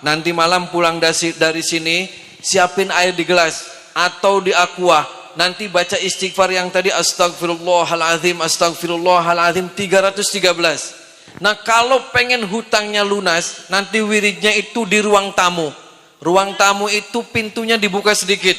nanti malam pulang dari sini, siapin air di gelas atau di aqua, nanti baca istighfar yang tadi, astagfirullahaladzim, astagfirullahaladzim 313. Nah kalau pengen hutangnya lunas, nanti wiridnya itu di ruang tamu. Ruang tamu itu pintunya dibuka sedikit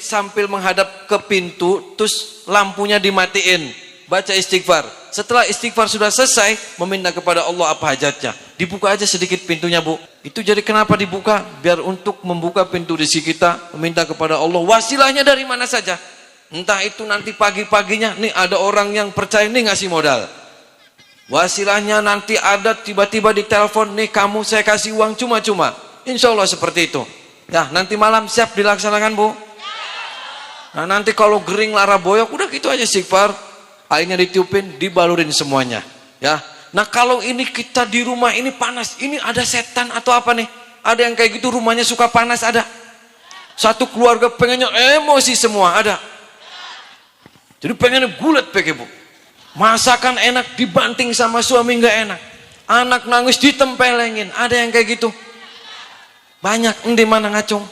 sambil menghadap ke pintu, terus lampunya dimatiin, baca istighfar. Setelah istighfar sudah selesai, meminta kepada Allah apa hajatnya, dibuka aja sedikit pintunya bu. Itu jadi kenapa dibuka? Biar untuk membuka pintu rezeki kita, meminta kepada Allah, wasilahnya dari mana saja. Entah itu nanti pagi-paginya, nih ada orang yang percaya nih ngasih modal, wasilahnya nanti ada tiba-tiba di telepon, nih kamu saya kasih uang cuma-cuma. Insya Allah seperti itu. Ya nanti malam siap dilaksanakan bu. Nah nanti kalau gering lara boyok, udah gitu aja istighfar, airnya ditiupin, dibalurin semuanya. Ya. Nah kalau ini kita di rumah ini panas, ini ada setan atau apa nih? Ada yang kayak gitu rumahnya suka panas, ada. Satu keluarga pengennya emosi semua, ada. Jadi pengennya gulat pakai bu. Masakan enak dibanting sama suami nggak enak. Anak nangis ditempelengin, ada yang kayak gitu. Banyak, di mana ngacung.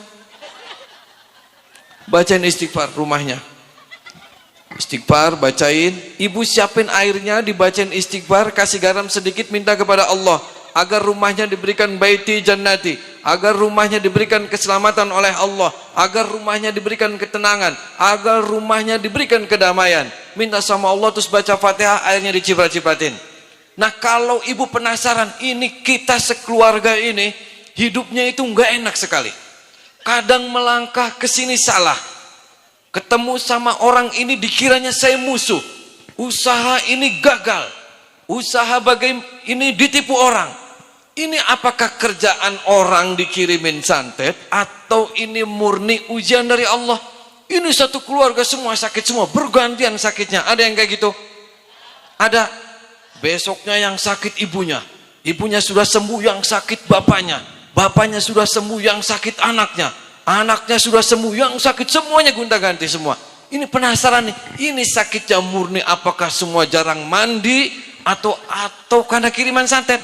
Bacain istighfar rumahnya. Istighfar, bacain. Ibu siapin airnya, dibacain istighfar, kasih garam sedikit, minta kepada Allah agar rumahnya diberikan baiti jannati, agar rumahnya diberikan keselamatan oleh Allah, agar rumahnya diberikan ketenangan, agar rumahnya diberikan kedamaian. Minta sama Allah, terus baca Fatihah, airnya diciprat-cipratin. Nah kalau ibu penasaran, ini kita sekeluarga ini hidupnya itu nggak enak sekali. Kadang melangkah ke sini salah. Ketemu sama orang ini dikiranya saya musuh. Usaha ini gagal. Usaha ini ditipu orang. Ini apakah kerjaan orang dikirimin santet atau ini murni ujian dari Allah? Ini satu keluarga semua sakit semua, bergantian sakitnya. Ada yang kayak gitu? Ada. Besoknya yang sakit ibunya. Ibunya sudah sembuh yang sakit bapaknya. Bapaknya sudah sembuh yang sakit anaknya. Anaknya sudah sembuh yang sakit, semuanya gonta-ganti semua. Ini penasaran nih, ini sakitnya murni apakah semua jarang mandi atau karena kiriman santet?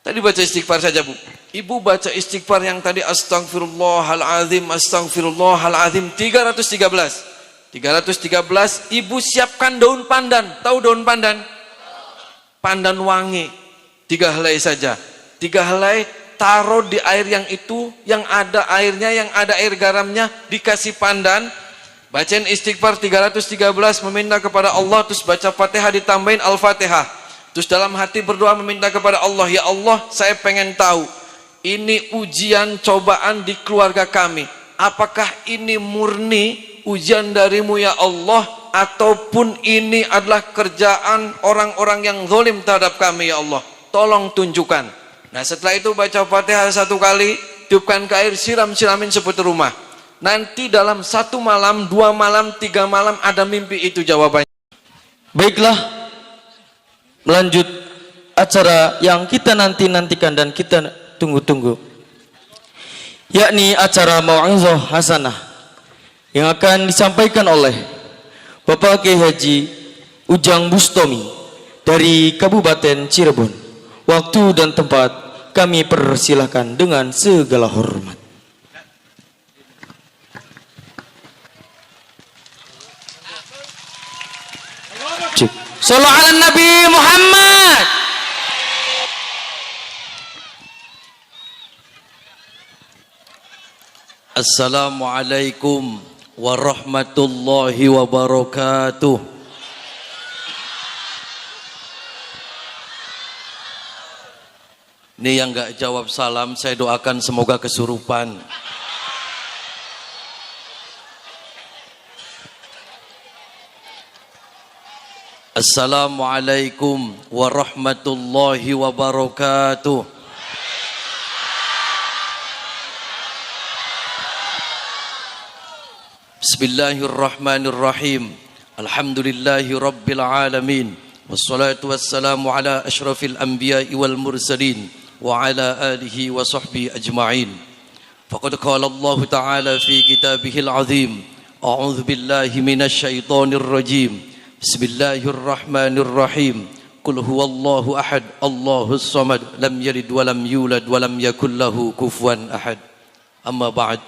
Tadi baca istighfar saja bu. Ibu baca istighfar yang tadi, astagfirullahaladzim, astagfirullahaladzim 313. Ibu siapkan daun pandan. Tahu daun pandan? Pandan wangi. 3 helai saja. 3 helai, taruh di air yang itu, yang ada airnya, yang ada air garamnya, dikasih pandan. Bacain istighfar 313, meminta kepada Allah, terus baca Fatihah, ditambahin Al-Fatihah. Terus dalam hati berdoa meminta kepada Allah, ya Allah, saya pengen tahu ini ujian cobaan di keluarga kami, apakah ini murni ujian darimu ya Allah, ataupun ini adalah kerjaan orang-orang yang zalim terhadap kami ya Allah, tolong tunjukkan. Nah setelah itu baca Fatihah 1 kali, tiupkan ke air, siram-siramin seputar rumah. Nanti dalam 1 malam, 2 malam, 3 malam ada mimpi itu jawabannya. Baiklah, melanjut acara yang kita nantikan dan kita tunggu-tunggu, yakni acara Mau'izah Hasanah yang akan disampaikan oleh Bapak Kiai Haji Ujang Bustomi dari Kabupaten Cirebon. Waktu dan tempat kami persilahkan dengan segala hormat. Shallallahu ala Nabi Muhammad. Assalamualaikum warahmatullahi wabarakatuh. Ini yang gak jawab salam, saya doakan semoga kesurupan. Assalamualaikum warahmatullahi wabarakatuh. Bismillahirrahmanirrahim. Alhamdulillahi rabbil alamin. Wassalatu wassalamu ala ashrafil anbiya'i wal mursalin wa ala alihi wa sahbihi ajma'in. Faqad qala Allah ta'ala fi kitabihil azim. A'udzu billahi minasy syaithanir rajim. Bismillahirrahmanirrahim. Qul huwallahu ahad, Allahus samad, lam yalid wa lam yulad wa lam yakul lahu kufuwan ahad. Amma ba'd.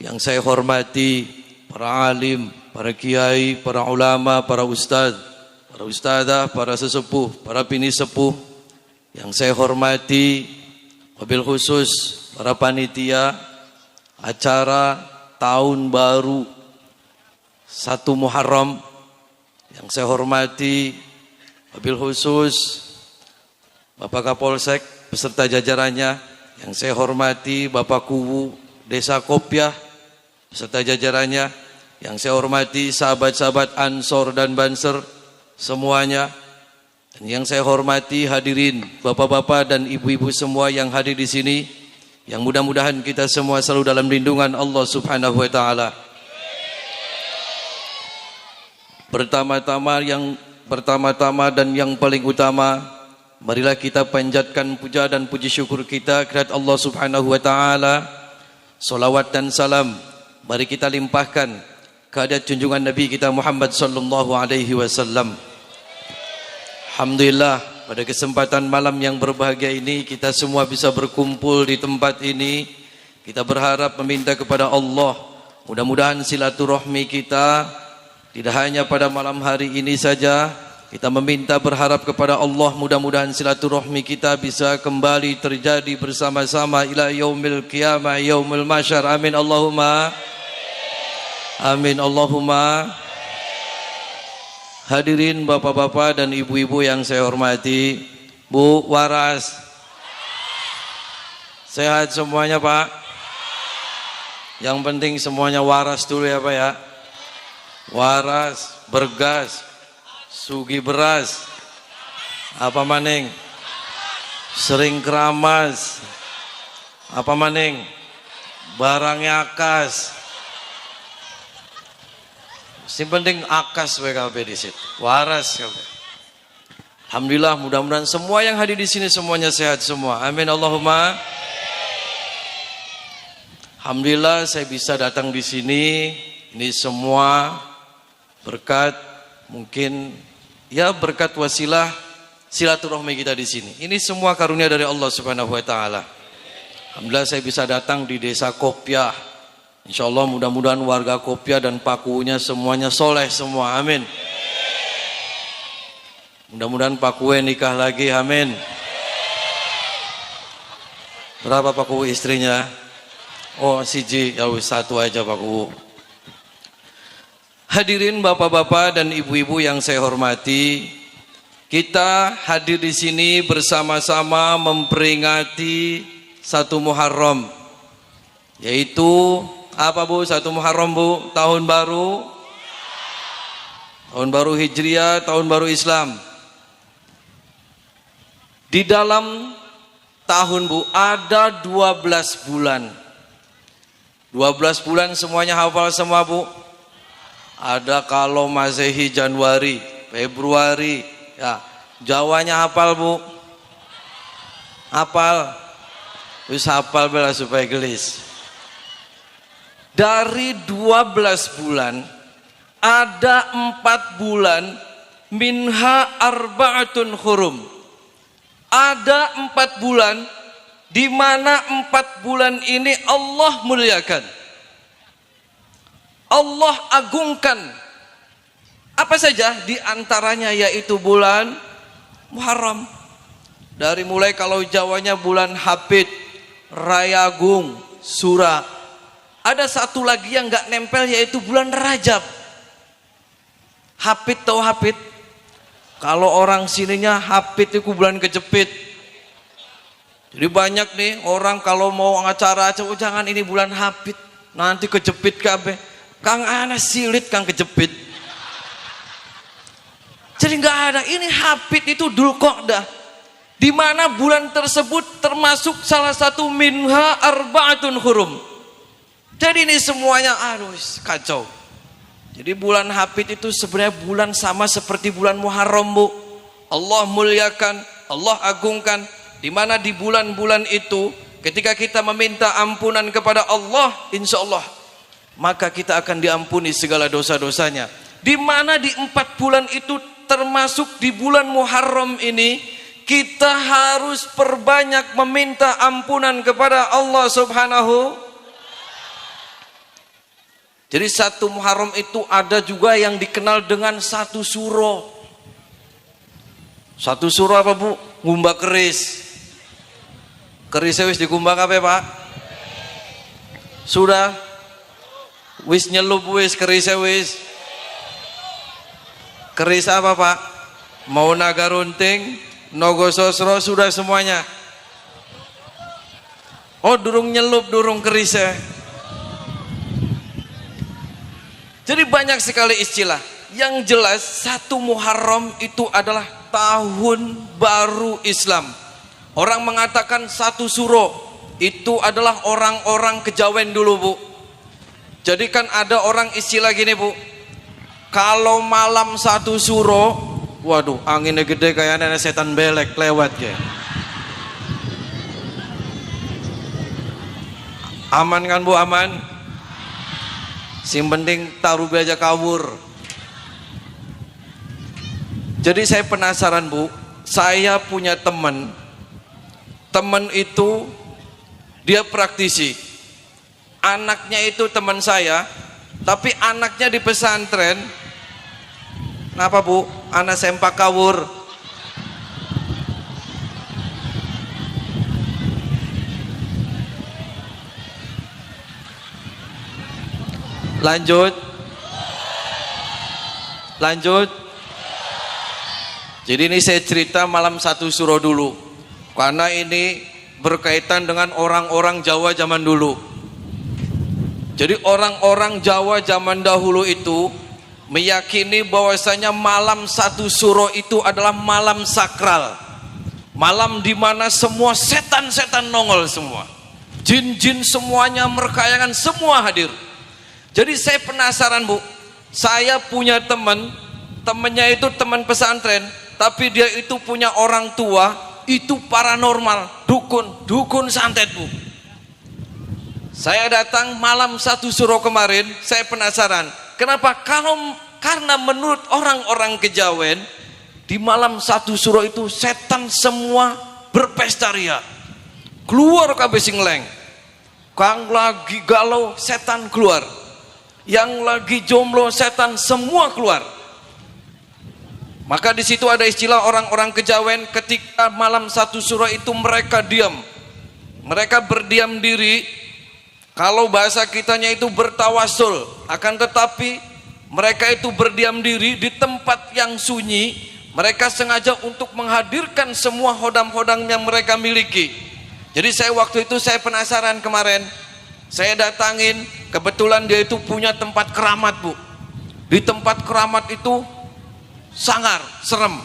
Yang saya hormati para alim, para kiai, para ulama, para ustaz, para ustazah, para sesepuh, para bini sepuh. Yang saya hormati wabil khusus para panitia acara tahun baru 1 Muharram. Yang saya hormati wabil khusus Bapak Kapolsek beserta jajarannya. Yang saya hormati Bapak Kuwu Desa Kopyah beserta jajarannya. Yang saya hormati sahabat-sahabat Ansor dan Banser semuanya. Dan yang saya hormati hadirin bapak-bapak dan ibu-ibu semua yang hadir di sini. Yang mudah-mudahan kita semua selalu dalam lindungan Allah Subhanahu wa taala. Pertama-tama dan yang paling utama, marilah kita panjatkan puja dan puji syukur kita kepada Allah Subhanahu wa taala. Salawat dan salam mari kita limpahkan kehadirat junjungan Nabi kita Muhammad sallallahu alaihi wasallam. Alhamdulillah, pada kesempatan malam yang berbahagia ini kita semua bisa berkumpul di tempat ini. Kita berharap meminta kepada Allah, mudah-mudahan silaturahmi kita tidak hanya pada malam hari ini saja. Kita meminta berharap kepada Allah, mudah-mudahan silaturahmi kita bisa kembali terjadi bersama-sama ila yaumil qiyamah, yaumil mahsyar. Amin Allahumma. Amin Allahumma. Hadirin bapak-bapak dan ibu-ibu yang saya hormati, Bu Waras, sehat semuanya Pak? Yang penting semuanya waras dulu ya Pak ya. Waras, bergas, sugi beras, apa maning? Sering keramas, apa maning? Barangnya akas. Si penting akas WKB di situ, waras KB. Alhamdulillah, mudah-mudahan semua yang hadir di sini semuanya sehat semua. Amin Allahumma. Alhamdulillah saya bisa datang di sini. Ini semua berkat, mungkin ya berkat wasilah silaturahmi kita di sini. Ini semua karunia dari Allah Subhanahu wa taala. Alhamdulillah saya bisa datang di Desa Kopyah. InsyaAllah mudah-mudahan warga Kopyah dan Pakunya semuanya soleh semua, amin. Mudah-mudahan Pakue nikah lagi, amin. Berapa Paku istrinya? Oh siji, ya satu aja Paku. Hadirin bapak-bapak dan ibu-ibu yang saya hormati, kita hadir di sini bersama-sama memperingati 1 Muharram, yaitu apa Bu? 1 Muharram Bu, tahun baru Hijriah, tahun baru Islam. Di dalam tahun Bu ada 12 bulan. 12 bulan semuanya hafal semua Bu? Ada kalau Masehi Januari, Februari, ya. Jawanya hafal Bu? Hafal? Wis hafal bela supaya gelis. Dari 12 bulan ada 4 bulan minha arba'atun hurum. Ada 4 bulan di mana 4 bulan ini Allah muliakan, Allah agungkan. Apa saja? Di antaranya yaitu bulan Muharram. Dari mulai kalau Jawanya bulan Hapit, Rayagung, Sura. Ada satu lagi yang nggak nempel yaitu bulan Rajab. Hapit, tahu Hapit? Kalau orang sininya Hapit itu bulan kejepit. Jadi banyak nih orang kalau mau acara-acara, oh jangan ini bulan Hapit, nanti kejepit kabeh. Kang ana silit kang kejepit. Jadi nggak ada, ini Hapit itu Dzulqa'dah. Di mana bulan tersebut termasuk salah satu minha arba'atun hurum. Jadi ini semuanya kacau. Jadi bulan Hapit itu sebenarnya bulan sama seperti bulan Muharram Bu. Allah muliakan, Allah agungkan. Di mana di bulan-bulan itu ketika kita meminta ampunan kepada Allah, insya Allah maka kita akan diampuni segala dosa-dosanya. Di mana di 4 bulan itu termasuk di bulan Muharram ini kita harus perbanyak meminta ampunan kepada Allah Subhanahu. Jadi satu Muharram itu ada juga yang dikenal dengan satu suro. Satu suro apa bu? Ngumbak keris. Kerisnya wis dikumbak apa pak? Sudah? Wis nyelup wis kerisnya wis. Keris apa pak? Mau naga runting, nogo sosro sudah semuanya. Oh durung nyelup, durung kerisnya. Jadi banyak sekali istilah. Yang jelas satu Muharram itu adalah tahun baru Islam. Orang mengatakan satu suro itu adalah orang-orang kejawen dulu bu. Jadi kan ada orang istilah gini bu, kalau malam satu suro, waduh anginnya gede kayak nenek setan belek lewat ya. Aman kan bu, aman? Yang penting taruh aja kabur. Jadi saya penasaran bu, saya punya teman itu dia praktisi, anaknya itu teman saya, tapi anaknya di pesantren. Kenapa bu? Anak sempak kawur. Lanjut. Jadi ini saya cerita malam satu suro dulu, karena ini berkaitan dengan orang-orang Jawa zaman dulu. Jadi orang-orang Jawa zaman dahulu itu meyakini bahwasanya malam satu suro itu adalah malam sakral, malam dimana semua setan-setan nongol semua, jin-jin semuanya merkayakan semua hadir. Jadi saya penasaran bu, saya punya temennya itu teman pesantren, tapi dia itu punya orang tua itu paranormal, dukun santet bu. Saya datang malam satu suro kemarin, saya penasaran kenapa, karena menurut orang-orang kejawen di malam satu suro itu setan semua berpesta ria, keluar kabeh sing leng, kang lagi galau setan keluar, yang lagi jomblo setan semua keluar. Maka di situ ada istilah orang-orang kejawen, ketika malam satu suro itu mereka diam, mereka berdiam diri. Kalau bahasa kitanya itu bertawasul, akan tetapi mereka itu berdiam diri di tempat yang sunyi. Mereka sengaja untuk menghadirkan semua hodam-hodam yang mereka miliki. Jadi waktu itu saya penasaran kemarin, saya datangin, kebetulan dia itu punya tempat keramat bu. Di tempat keramat itu sangar, serem,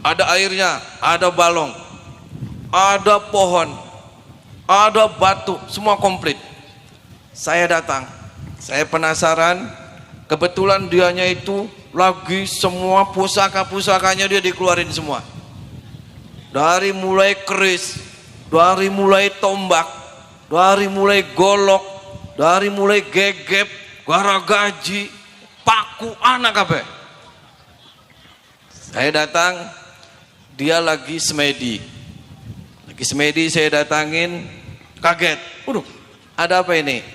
ada airnya, ada balong, ada pohon, ada batu, semua komplit. Saya datang, saya penasaran, kebetulan dianya itu lagi semua pusaka-pusakanya dia dikeluarin semua, dari mulai keris, dari mulai tombak, dari mulai golok, dari mulai gegep, garagaji, paku, anak apa. Saya datang, dia lagi semedi, saya datangin, kaget, waduh, ada apa ini?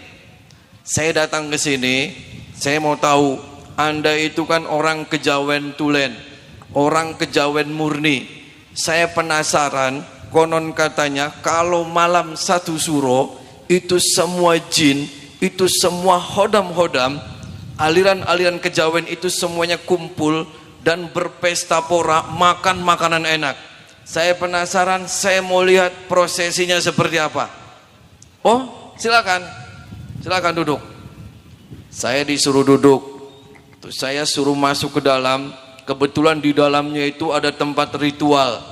Saya datang ke sini, saya mau tahu, Anda itu kan orang kejawen tulen, orang kejawen murni. Saya penasaran, konon katanya kalau malam satu suro itu semua jin, itu semua hodam-hodam, aliran-aliran kejawen itu semuanya kumpul dan berpesta pora, makan makanan enak. Saya penasaran, saya mau lihat prosesinya seperti apa. Oh, silakan duduk. Saya disuruh duduk, terus saya suruh masuk ke dalam. Kebetulan di dalamnya itu ada tempat ritual.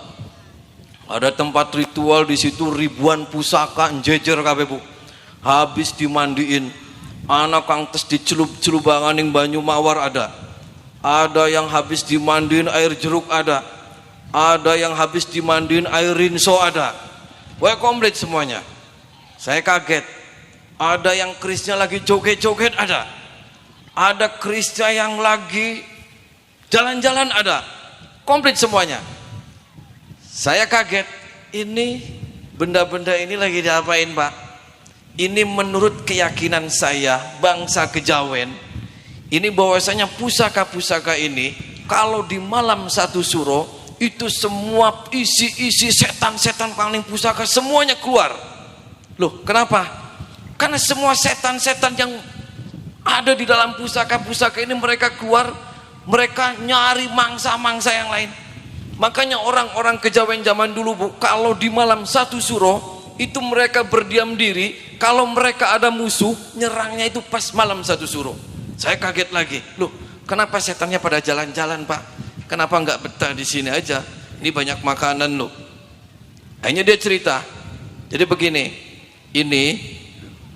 Ada tempat ritual di situ, ribuan pusaka jejer kabeh bu. Habis dimandiin, anak kang tes dicelup-celubanganing banyu mawar ada. Ada yang habis dimandiin air jeruk ada. Ada yang habis dimandiin air rinso ada. Wah komplit semuanya. Saya kaget. Ada yang kerisnya lagi joget-joget ada. Ada kerisnya yang lagi jalan-jalan ada. komplit semuanya. Saya kaget, ini benda-benda ini lagi diapain Pak? Ini menurut keyakinan saya, bangsa Kejawen, ini bahwasanya pusaka-pusaka ini kalau di malam satu suro itu semua isi-isi setan-setan paling pusaka semuanya keluar. Loh, kenapa? Karena semua setan-setan yang ada di dalam pusaka-pusaka ini mereka keluar, mereka nyari mangsa-mangsa yang lain. Makanya orang-orang Kejawen zaman dulu Bu, kalau di malam satu suro itu mereka berdiam diri, kalau mereka ada musuh nyerangnya itu pas malam satu suro. Saya kaget lagi, loh kenapa setannya pada jalan-jalan Pak? Kenapa nggak betah di sini aja? Ini banyak makanan loh. Akhirnya dia cerita, jadi begini, ini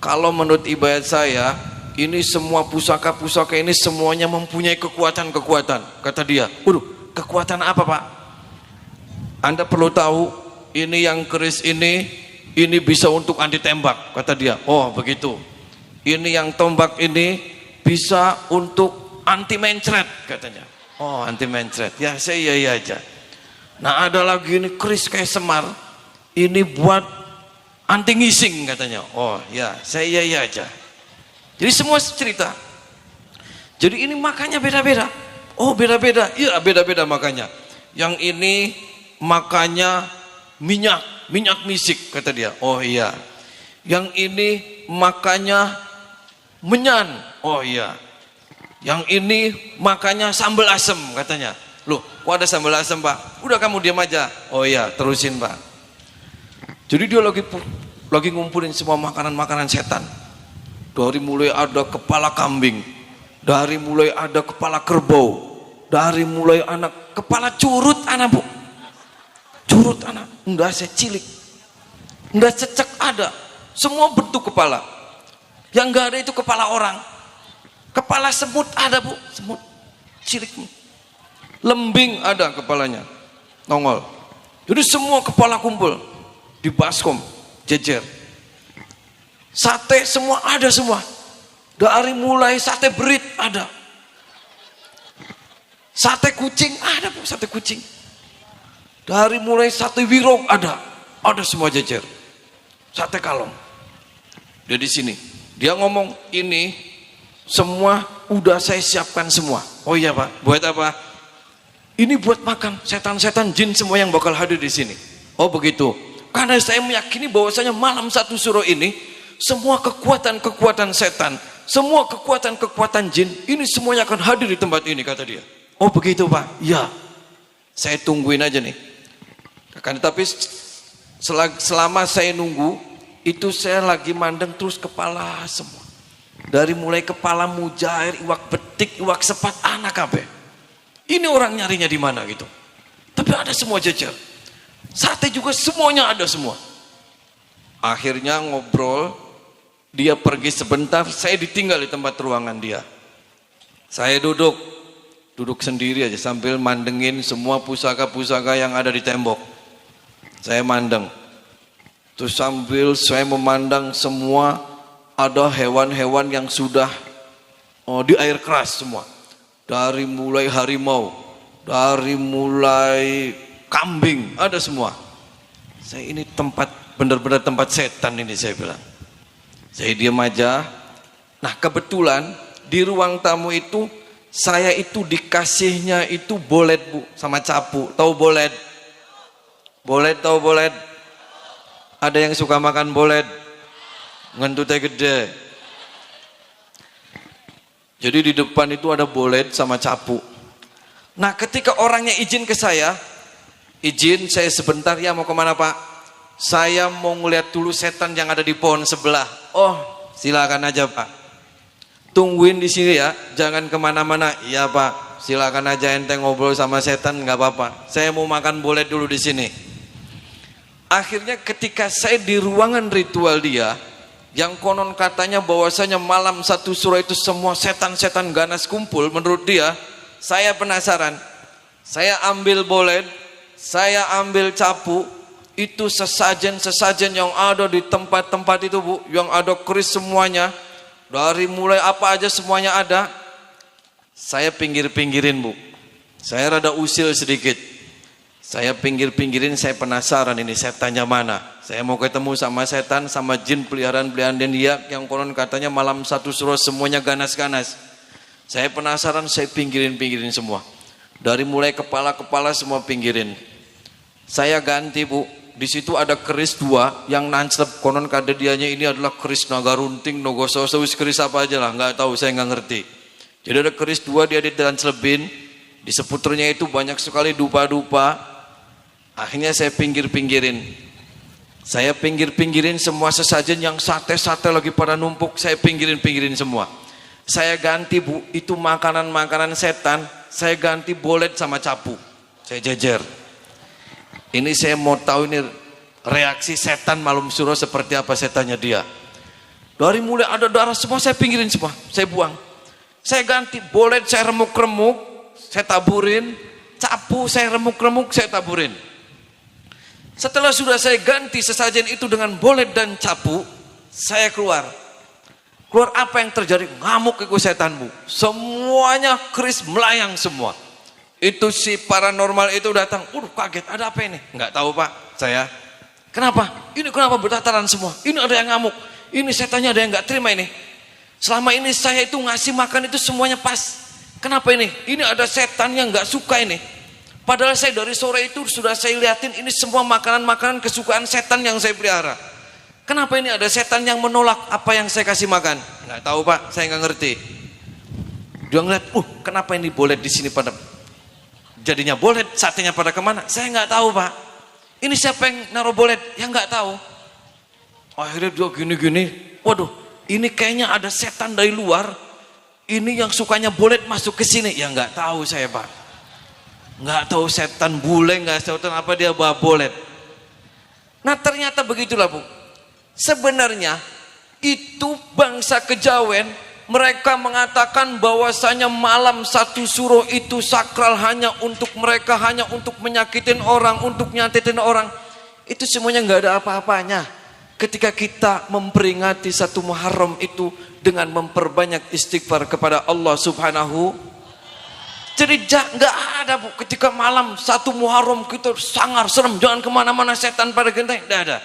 kalau menurut ibadat saya, ini semua pusaka-pusaka ini semuanya mempunyai kekuatan-kekuatan. Kata dia, waduh kekuatan apa Pak? Anda perlu tahu, ini yang keris ini bisa untuk anti tembak, kata dia. Oh begitu. Ini yang tombak ini bisa untuk anti mencret, katanya. Oh anti mencret, ya saya iya aja. Nah ada lagi ini keris kayak semar, ini buat anti ngising, katanya. Oh ya saya iya aja. Jadi semua cerita. Jadi ini makanya beda-beda. Oh beda-beda, iya beda-beda makanya. Yang ini makanya minyak misik, kata dia. Oh iya. Yang ini makanya menyan. Oh iya. Yang ini makanya sambal asem, katanya. Loh kok ada sambal asem Pak? Udah kamu diam aja. Oh iya terusin Pak. Jadi dia lagi ngumpulin semua makanan-makanan setan. Dari mulai ada kepala kambing, dari mulai ada kepala kerbau, dari mulai anak kepala curut anak Bu. Curut anak, enggak saya cilik, enggak cecek ada, semua bentuk kepala. Yang enggak ada itu kepala orang, kepala semut ada Bu, semut cilik, lembing ada kepalanya, nongol. Jadi semua kepala kumpul di baskom, jejer. Sate semua ada semua, dari mulai sate berit ada, sate kucing ada Bu, sate kucing. Dari mulai sate wirong ada semua jejer. Sate kalong. Dia di sini. Dia ngomong ini semua udah saya siapkan semua. Oh iya Pak, buat apa? Ini buat makan setan-setan jin semua yang bakal hadir di sini. Oh begitu. Karena saya meyakini bahwasanya malam satu suro ini semua kekuatan-kekuatan setan, semua kekuatan-kekuatan jin ini semuanya akan hadir di tempat ini, kata dia. Oh begitu Pak. Ya. Saya tungguin aja nih. Kan tapi selama saya nunggu itu saya lagi mandeng terus kepala semua, dari mulai kepala mujair, iwak betik, iwak sepat, anak kabeh. Ini orang nyarinya di mana gitu, tapi ada semua jejer. Sate juga semuanya ada semua. Akhirnya ngobrol, dia pergi sebentar, saya ditinggal di tempat ruangan dia. Saya duduk sendiri aja sambil mandengin semua pusaka-pusaka yang ada di tembok. Saya mandang, terus sambil saya memandang semua ada hewan-hewan yang sudah di air keras semua. Dari mulai harimau, dari mulai kambing, ada semua. Saya ini tempat, benar-benar tempat setan ini saya bilang. Saya diam aja. Nah kebetulan di ruang tamu itu, saya itu dikasihnya itu bolet Bu, sama capu. Tahu bolet? Bolet tahu bolet? Ada yang suka makan bolet? Ngentutnya gede. Jadi di depan itu ada bolet sama capu. Nah ketika orangnya izin ke saya, izin saya sebentar ya, mau kemana Pak? Saya mau ngeliat dulu setan yang ada di pohon sebelah. Oh silakan aja Pak. Tungguin di sini ya, jangan kemana-mana. Iya Pak, silakan aja ente ngobrol sama setan, nggak apa-apa. Saya mau makan bolet dulu di sini. Akhirnya ketika saya di ruangan ritual dia, yang konon katanya bahwasanya malam satu suro itu semua setan-setan ganas kumpul, menurut dia, saya penasaran. Saya ambil bolet, saya ambil capu, itu sesajen-sesajen yang ada di tempat-tempat itu Bu, yang ada keris semuanya, dari mulai apa aja semuanya ada. Saya pinggir-pinggirin Bu, Saya rada usil sedikit. Saya pinggir-pinggirin, saya penasaran ini setannya mana. Saya mau ketemu sama setan, sama jin peliharaan dia yang konon katanya malam satu suro semuanya ganas-ganas. Saya penasaran, saya pinggirin semua. Dari mulai kepala-kepala semua pinggirin. Saya ganti, Bu. Di situ ada keris 2 yang nancep, konon kata dianya ini adalah keris naga runting, nogososo, keris apa aja lah, nggak tahu, saya nggak ngerti. Jadi ada keris 2 dia ditancepin, di seputarnya itu banyak sekali dupa-dupa. Akhirnya saya pinggir-pinggirin. Saya pinggir-pinggirin semua sesajen yang sate-sate lagi pada numpuk, saya pinggirin semua. Saya ganti, Bu, itu makanan-makanan setan, saya ganti bolet sama capu. Saya jejer. Ini saya mau tahu ini reaksi setan malam suro seperti apa setannya dia. Dari mulai ada darah semua saya pinggirin semua, saya buang. Saya ganti bolet, saya remuk-remuk, saya taburin, capu saya remuk-remuk, saya taburin. Setelah sudah saya ganti sesajen itu dengan bolet dan capu, saya keluar. Keluar apa yang terjadi? Ngamuk ikut setan, Bu. Semuanya keris melayang semua. Itu si paranormal itu datang, kaget, ada apa ini? Enggak tahu, Pak, saya. Kenapa? Ini kenapa bertataran semua? Ini ada yang ngamuk, ini setannya ada yang enggak terima ini. Selama ini saya itu ngasih makan itu semuanya pas. Kenapa ini? Ini ada setan yang enggak suka ini. Padahal saya dari sore itu sudah saya liatin ini semua makanan-makanan kesukaan setan yang saya pelihara. Kenapa ini ada setan yang menolak apa yang saya kasih makan? Enggak tahu, Pak, saya enggak ngerti. Dia ngeliat, kenapa ini bolet di sini pada jadinya bolet, satenya pada kemana? Saya nggak tahu, Pak. Ini siapa yang naruh bolet? Yang nggak tahu. Akhirnya dia gini-gini, waduh, ini kayaknya ada setan dari luar. Ini yang sukanya bolet masuk ke sini. Ya nggak tahu saya, Pak. Nggak tahu setan bule, nggak tahu apa dia bawa bolet. Nah ternyata begitulah, Bu. Sebenarnya itu bangsa kejawen. Mereka mengatakan bahwasanya malam satu suro itu sakral hanya untuk mereka, hanya untuk menyakitin orang, untuk nyakitin orang. Itu semuanya nggak ada apa-apanya. Ketika kita memperingati satu Muharram itu dengan memperbanyak istighfar kepada Allah Subhanahu. Jadi nggak ada, Bu, ketika malam satu Muharram kita sangar serem, jangan kemana-mana setan pada genteng, nggak ada.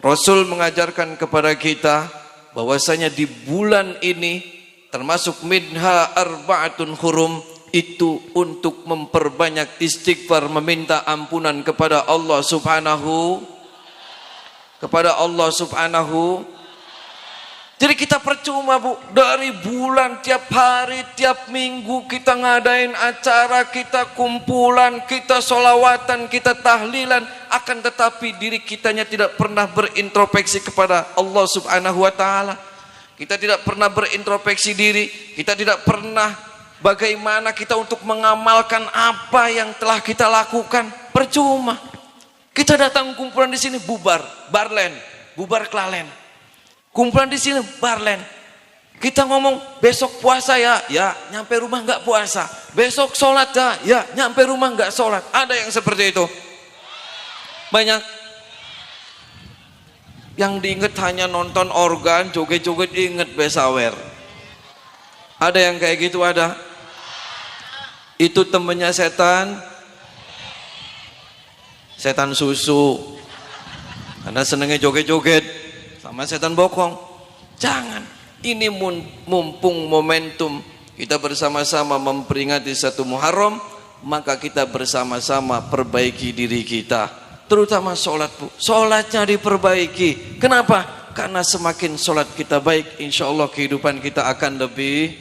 Rasul mengajarkan kepada kita bahwasanya di bulan ini termasuk minha arba'atun hurum itu untuk memperbanyak istighfar, meminta ampunan kepada Allah Subhanahu. Jadi kita percuma, Bu, dari bulan tiap hari, tiap minggu kita ngadain acara, kita kumpulan, kita sholawatan, kita tahlilan, akan tetapi diri kitanya tidak pernah berintrospeksi kepada Allah Subhanahu wa ta'ala. Kita tidak pernah berintrospeksi diri, kita tidak pernah bagaimana kita untuk mengamalkan apa yang telah kita lakukan. Percuma. Kita datang kumpulan di sini bubar, barlen, bubar kelalen. Kumpulan di sini barlen. Kita ngomong besok puasa ya nyampe rumah nggak puasa. Besok sholat ya nyampe rumah nggak sholat. Ada yang seperti itu. Banyak. Yang diinget hanya nonton organ, joget-joget, inget besawer. Ada yang kayak gitu, ada. Itu temennya setan. Setan susu. Karena senengnya joget-joget. Sama setan bokong. Jangan. Ini mumpung momentum kita bersama-sama memperingati satu Muharram, maka kita bersama-sama perbaiki diri kita, terutama sholat, Bu. Sholatnya diperbaiki. Kenapa? Karena semakin sholat kita baik, insya Allah kehidupan kita akan lebih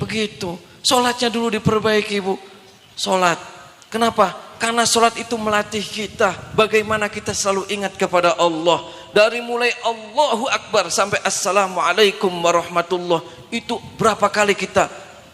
begitu. Sholatnya dulu diperbaiki, Bu. Sholat. Kenapa? Karena sholat itu melatih kita bagaimana kita selalu ingat kepada Allah. Dari mulai Allahu Akbar sampai Assalamualaikum warahmatullah, itu berapa kali kita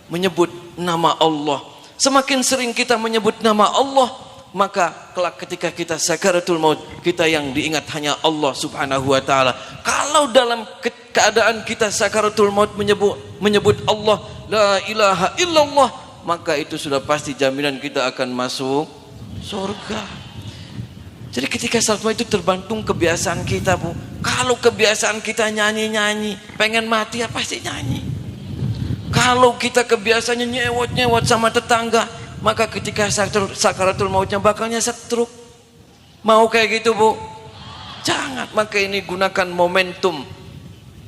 menyebut nama Allah. Semakin sering kita menyebut nama Allah, maka kelak ketika kita sakaratul maut, kita yang diingat hanya Allah Subhanahu wa ta'ala. Kalau dalam keadaan kita sakaratul maut menyebut Allah, la ilaha illallah, maka itu sudah pasti jaminan kita akan masuk surga. Jadi ketika salat itu tergantung kebiasaan kita, Bu. Kalau kebiasaan kita nyanyi-nyanyi, pengen mati ya pasti nyanyi. Kalau kita kebiasaannya nyewot-nyewot sama tetangga, maka ketika sakaratul mautnya bakalnya stroke. Mau kayak gitu, Bu? Jangan. Maka ini gunakan momentum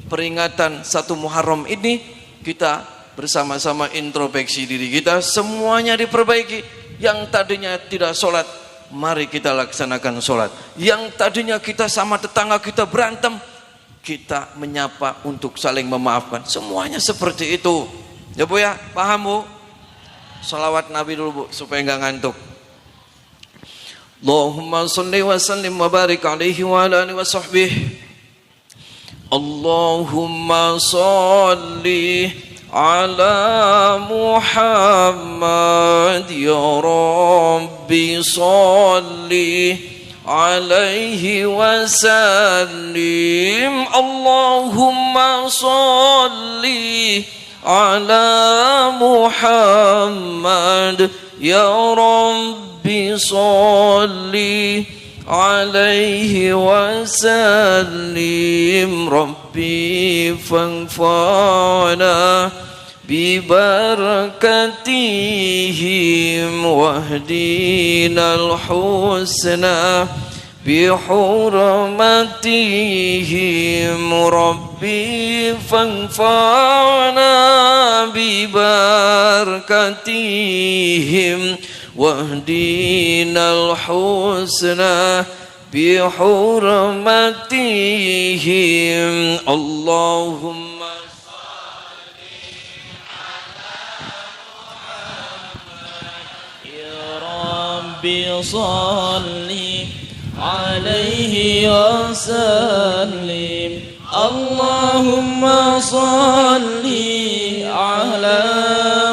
peringatan 1 Muharram ini, kita bersama-sama introspeksi diri kita, semuanya diperbaiki. Yang tadinya tidak sholat, mari kita laksanakan sholat. Yang tadinya kita sama tetangga kita berantem, kita menyapa untuk saling memaafkan. Semuanya seperti itu. Ya Bu ya, paham Bu? Salawat Nabi dulu Bu, supaya nggak ngantuk. Allahumma salli wa sallim wa barik alaihi wa ala alihi wa sahbihi. Allahumma salli ala Muhammad ya Rabbi salli alaihi wa sallim. Allahumma salli ala Muhammad ya Rabbi salli alaihi wa sallim. Rabbi fanfa'na bi barakatihim wahdinal husna bi hurmatihim. Rabbi fanfa'na bi barakatihim wahdinal husna bi hurmatihim. Allahumma salli alaihi wa sallim. Allahumma salli ala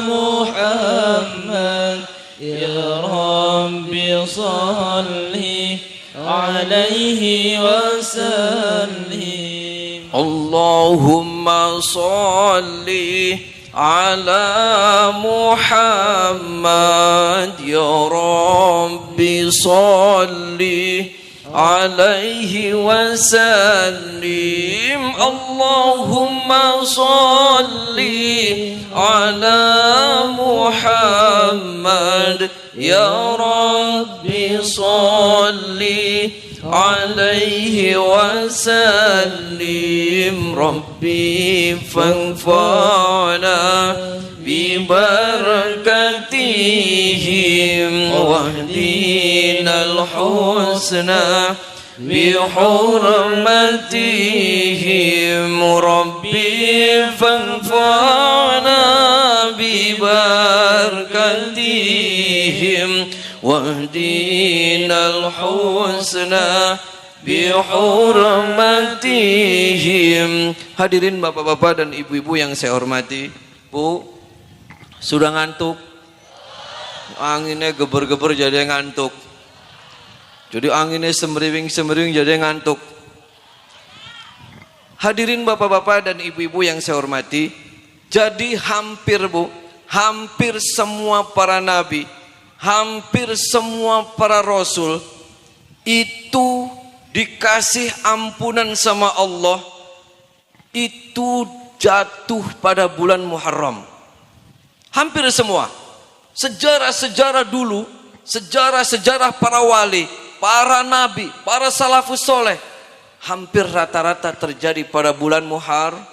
Muhammad ya Rabbi salli alaihi wa sallim. Allahumma salli ala Muhammad ya Rabbi salli alaihi wa sallim. Allahumma salli ala Muhammad ya Rabbi salli alaihi wa sallim. Rabbi fanfa'na bi barakatihim wahdinal husna bi hurmatihim. Rabbi fanfa'na bi barakatihim wahdinal husna bi hurmatihim. Hadirin bapak-bapak dan ibu-ibu yang saya hormati, Bu, sudah ngantuk? Anginnya geber-geber jadi ngantuk. Jadi anginnya semeriwing-semeriwing jadi ngantuk. Hadirin bapak-bapak dan ibu-ibu yang saya hormati, jadi hampir Bu, hampir semua para nabi, hampir semua para rasul itu dikasih ampunan sama Allah, itu jatuh pada bulan Muharram. Hampir semua. Sejarah-sejarah dulu, sejarah-sejarah para wali, para nabi, para salafus soleh, hampir rata-rata terjadi pada bulan Muharram.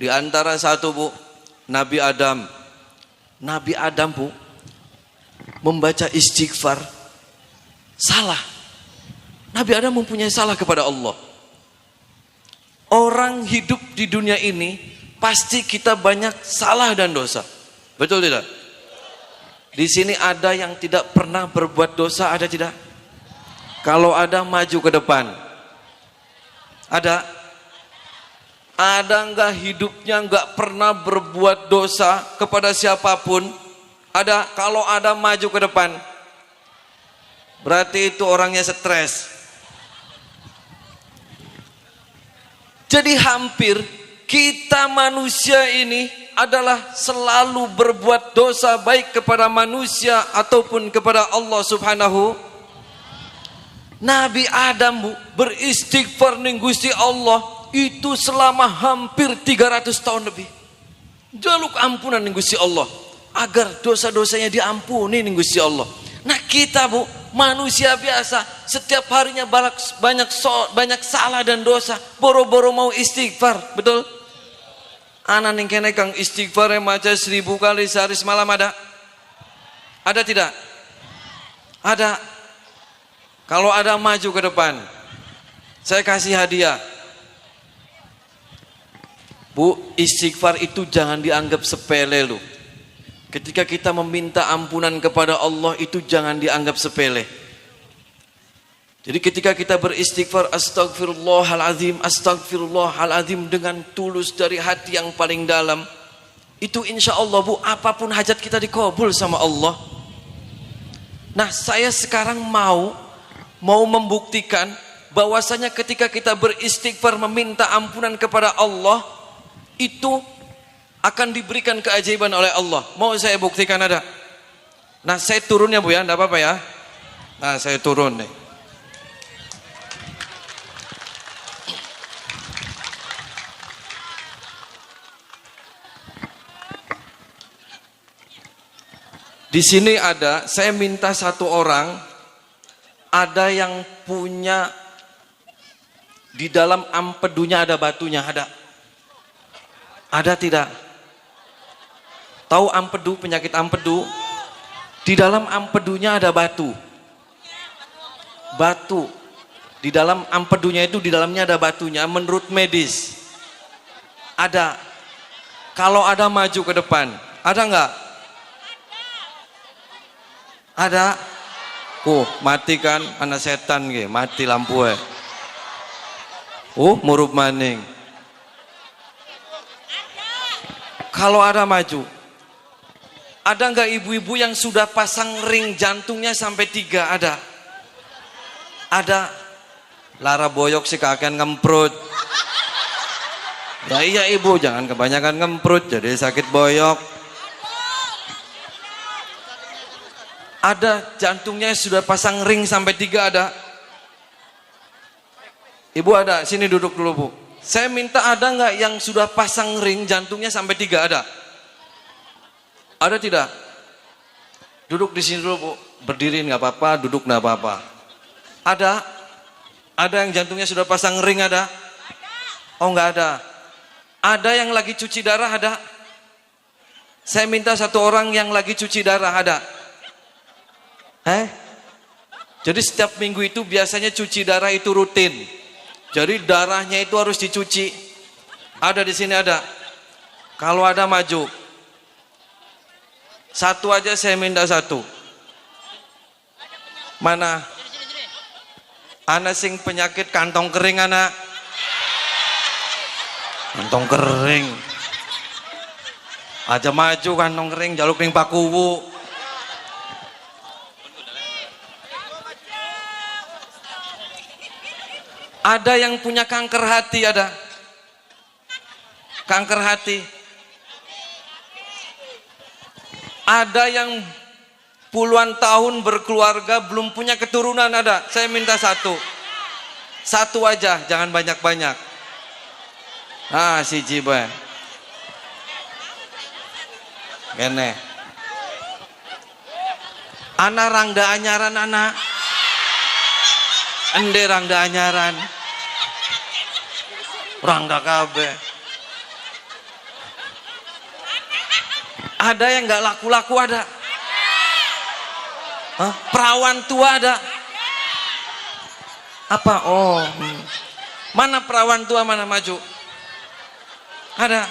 Di antara satu Bu, Nabi Adam. Nabi Adam Bu membaca istighfar, salah. Nabi Adam mempunyai salah kepada Allah. Orang hidup di dunia ini pasti kita banyak salah dan dosa. Betul tidak? Di sini ada yang tidak pernah berbuat dosa, ada tidak? Kalau ada, maju ke depan. Ada? Ada enggak hidupnya enggak pernah berbuat dosa kepada siapapun? Ada? Kalau ada, maju ke depan. Berarti itu orangnya stres. Jadi hampir kita manusia ini adalah selalu berbuat dosa, baik kepada manusia ataupun kepada Allah Subhanahu. Nabi Adam beristighfar ning Gusti Allah itu selama hampir 300 tahun lebih. Jaluk ampunan ning Gusti Allah agar dosa-dosanya diampuni ning Gusti Allah. Nah kita Bu, manusia biasa, setiap harinya banyak salah dan dosa, boro-boro mau istighfar, betul? Anak ning kene kang istighfar maca 1000 kali sehari semalam ada? Ada tidak? Ada. Kalau ada maju ke depan, saya kasih hadiah. Bu, istighfar itu jangan dianggap sepele loh. Ketika kita meminta ampunan kepada Allah itu jangan dianggap sepele. Jadi ketika kita beristighfar astagfirullahaladzim, astagfirullahaladzim dengan tulus dari hati yang paling dalam, itu insya Allah Bu, apapun hajat kita dikabul sama Allah. Nah saya sekarang mau membuktikan bahwasanya ketika kita beristighfar meminta ampunan kepada Allah itu akan diberikan keajaiban oleh Allah. Mau saya buktikan ada? Nah saya turun ya Bu ya, enggak apa-apa ya. Nah saya turun nih. Di sini ada, saya minta satu orang, ada yang punya di dalam empedunya ada batunya, ada? Ada tidak? Tahu empedu, penyakit empedu? Di dalam empedunya ada batu. Batu. Di dalam empedunya itu di dalamnya ada batunya. Menurut medis ada. Kalau ada maju ke depan. Ada enggak? Ada. Mati kan anak setan ge, mati lampu murup maning. Kalau ada maju. Ada enggak ibu-ibu yang sudah pasang ring jantungnya sampai 3? Ada. Ada. Lara boyok sih kakean ngemprut. Ya iya ibu, jangan kebanyakan ngemprut jadi sakit boyok. Ada jantungnya sudah pasang ring sampai 3 ada. Ibu ada, sini duduk dulu Bu. Saya minta ada enggak yang sudah pasang ring jantungnya sampai 3 ada? Ada tidak? Duduk di sini dulu Bu. Berdiri nggak apa-apa, duduk nggak apa-apa. Ada? Ada yang jantungnya sudah pasang ring ada? Oh nggak ada. Ada yang lagi cuci darah ada? Saya minta satu orang yang lagi cuci darah ada? Jadi setiap minggu itu biasanya cuci darah itu rutin. Jadi darahnya itu harus dicuci. Ada di sini ada? Kalau ada maju. Satu aja saya minta satu. Mana? Anak sing penyakit kantong kering anak. Kantong kering. Aja maju kantong kering jaluk ning pakuwu. Ada yang punya kanker hati ada? Kanker hati. Ada yang puluhan tahun berkeluarga belum punya keturunan ada? Saya minta satu. Satu aja, jangan banyak-banyak. Si Jiba. Gene. Anak rangda anyaran anak. Ende rangda anyaran. Rangda kabeh. Ada yang nggak laku-laku ada? Perawan tua ada? Apa? Mana perawan tua mana maju? Ada?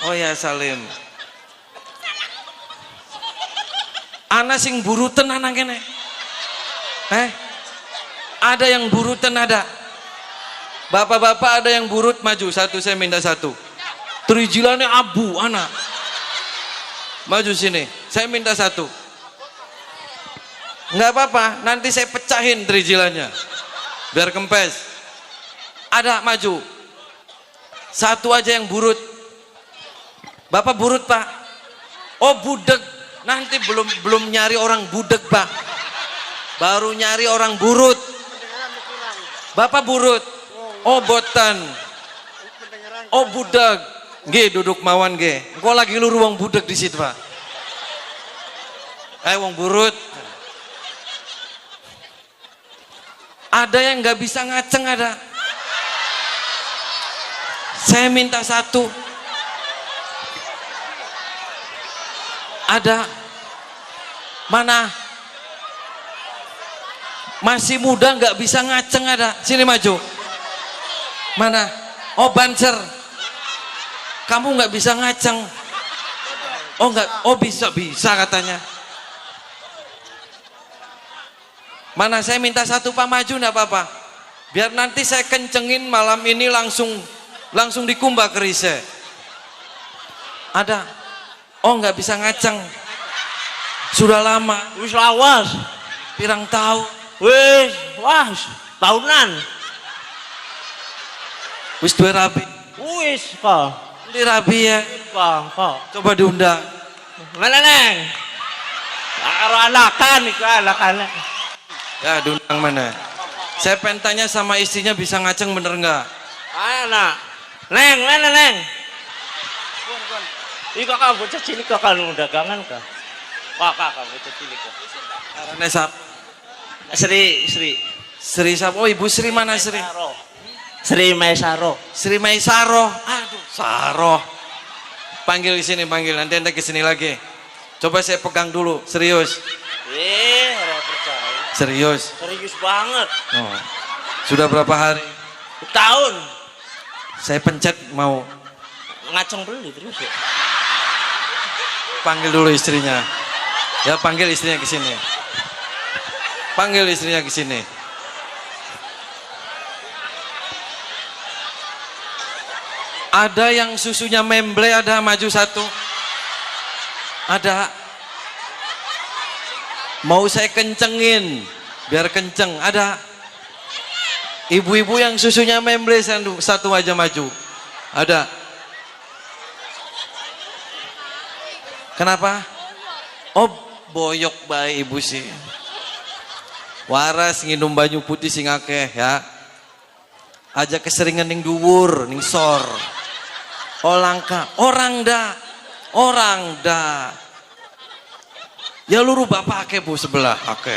Oh ya Salim. Ana sing burutan anak kene. Ada yang burutan ada? Bapak-bapak ada yang burut maju satu, saya minta satu. Terijilannya abu anak. Maju sini, saya minta satu. Enggak apa-apa, nanti saya pecahin terijilannya. Biar kempes. Ada maju. Satu aja yang burut. Bapak burut Pak? Oh budek. Nanti belum nyari orang budek Pak. Baru nyari orang burut. Bapak burut. Oh botan. Oh budak. Nggih, duduk mawan nggih. Engko lagi luru wong budek di situ, Pak. Wong burut. Ada yang nggak bisa ngaceng ada. Saya minta satu. Ada. Mana? Masih muda nggak bisa ngaceng ada. Sini maju. Mana? Oh banser. Kamu nggak bisa ngaceng. Oh nggak. Oh bisa katanya. Mana saya minta satu Pak, maju enggak apa-apa. Biar nanti saya kencengin malam ini langsung dikumbah kerise. Ada. Oh nggak bisa ngaceng. Sudah lama. Wis lawas. Pirang tahu. Wis, wah, tahunan. Wis dua rabi. Wis, kok. Di rabi ya. Kok. Coba diundang. Mana neng? Karo anakan iku anakan. Ya diundang mana? Saya pengen tanya sama istrinya bisa ngaceng bener nggak? Anak. Neng, mana neng? Iko ka bocah cilik kok kan dagangan ka. Kakak bocah cilik kok. Karena sap. Sri. Sri sap. Oh Ibu Sri mana Sri? Sri Maisaro. Sri Maisaro. Aduh, Saro. Panggil di sini, panggil. Nanti anda kesini lagi. Coba saya pegang dulu, serius. Ora percaya. Serius. Serius banget. Oh. Sudah berapa hari? Tahun. Saya pencet mau. Ngaceng beli terus ya. Panggil dulu istrinya. Ya panggil istrinya ke sini. Panggil istrinya ke sini. Ada yang susunya memble, ada maju satu. Ada. Mau saya kencengin, biar kenceng. Ada. Ibu-ibu yang susunya memble satu aja maju. Ada. Kenapa? Oh, boyok bae ibu sih. Waras nginum banyu putih sing akeh ya. Aja keseringan ning dhuwur, ning sor. Oh langka, orang dah. Ya luru bapak ake bu sebelah, oke.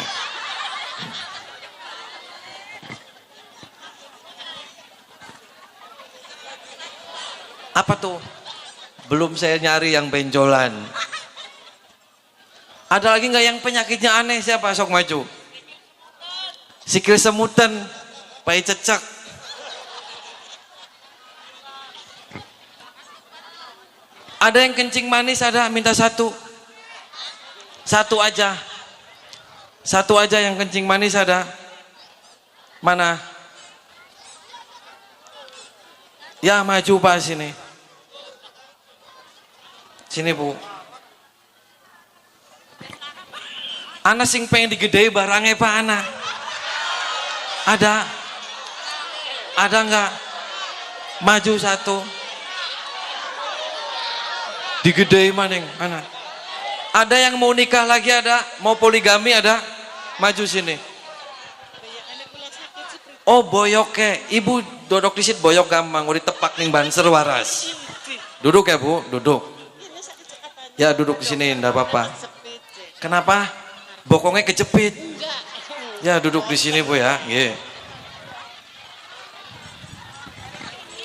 Apa tuh? Belum saya nyari yang benjolan. Ada lagi nggak yang penyakitnya aneh? Siapa? Sok maju. Sikil semutan, pai cecak. Ada yang kencing manis, ada, minta satu. Satu aja. Satu aja yang kencing manis ada. Mana? Ya maju Pak sini. Sini Bu. Ana sing pengen digedei barangnya Pak Ana. Ada? Ada enggak? Maju satu. Digedei maning Ana. Ada yang mau nikah lagi ada? Mau poligami ada? Maju sini. Oh boyoke. Ibu dodok di situ boyok gampang. Udah tepak ning banser waras. Duduk ya Bu, duduk. Ya duduk di sini, enggak apa-apa. Kenapa? Bokongnya kejepit. Ya duduk di sini Bu ya. Yeah.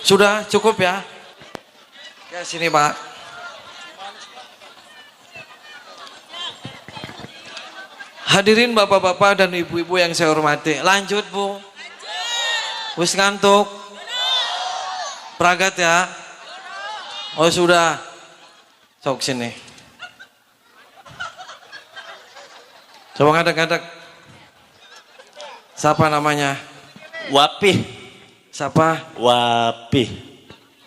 Sudah cukup ya? Ya sini Pak. Hadirin bapak-bapak dan ibu-ibu yang saya hormati. Lanjut Bu. Wis ngantuk? Pragat ya? Oh sudah. Sok sini. Coba ngadek-ngadek. Siapa namanya? Wapih. Siapa? Wapih.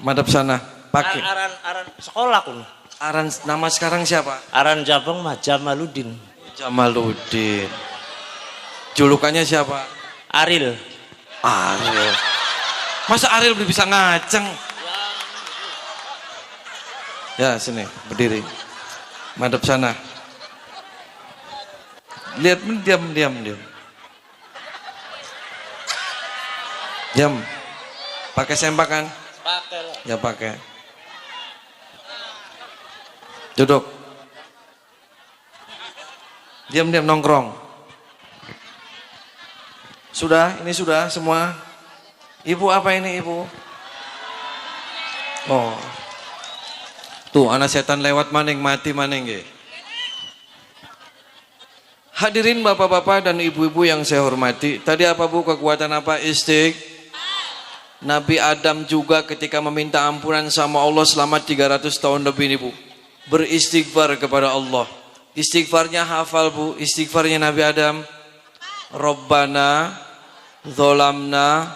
Madep sana. Pakai. Aran sekolah kun. Aran nama sekarang siapa? Aran Jabang mah Jamaluddin. Jamaluddin. Julukannya siapa? Aril. Aril. Masa Aril bisa ngaceng? Ya sini berdiri. Madep sana. Lihat diam. Diam. Pakai sempak kan? Pakai lah. Ya pakai. Duduk. Diam-diam nongkrong. Sudah, ini sudah semua. Ibu apa ini ibu? Oh. Tuh anak setan lewat maning mati maning nggih. Hadirin bapak-bapak dan ibu-ibu yang saya hormati. Tadi apa bu? Kekuatan apa? Nabi Adam juga ketika meminta ampunan sama Allah selama 300 tahun lebih nih bu. Beristighfar kepada Allah. Istighfarnya hafal bu. Istighfarnya Nabi Adam. Rabbana zolamna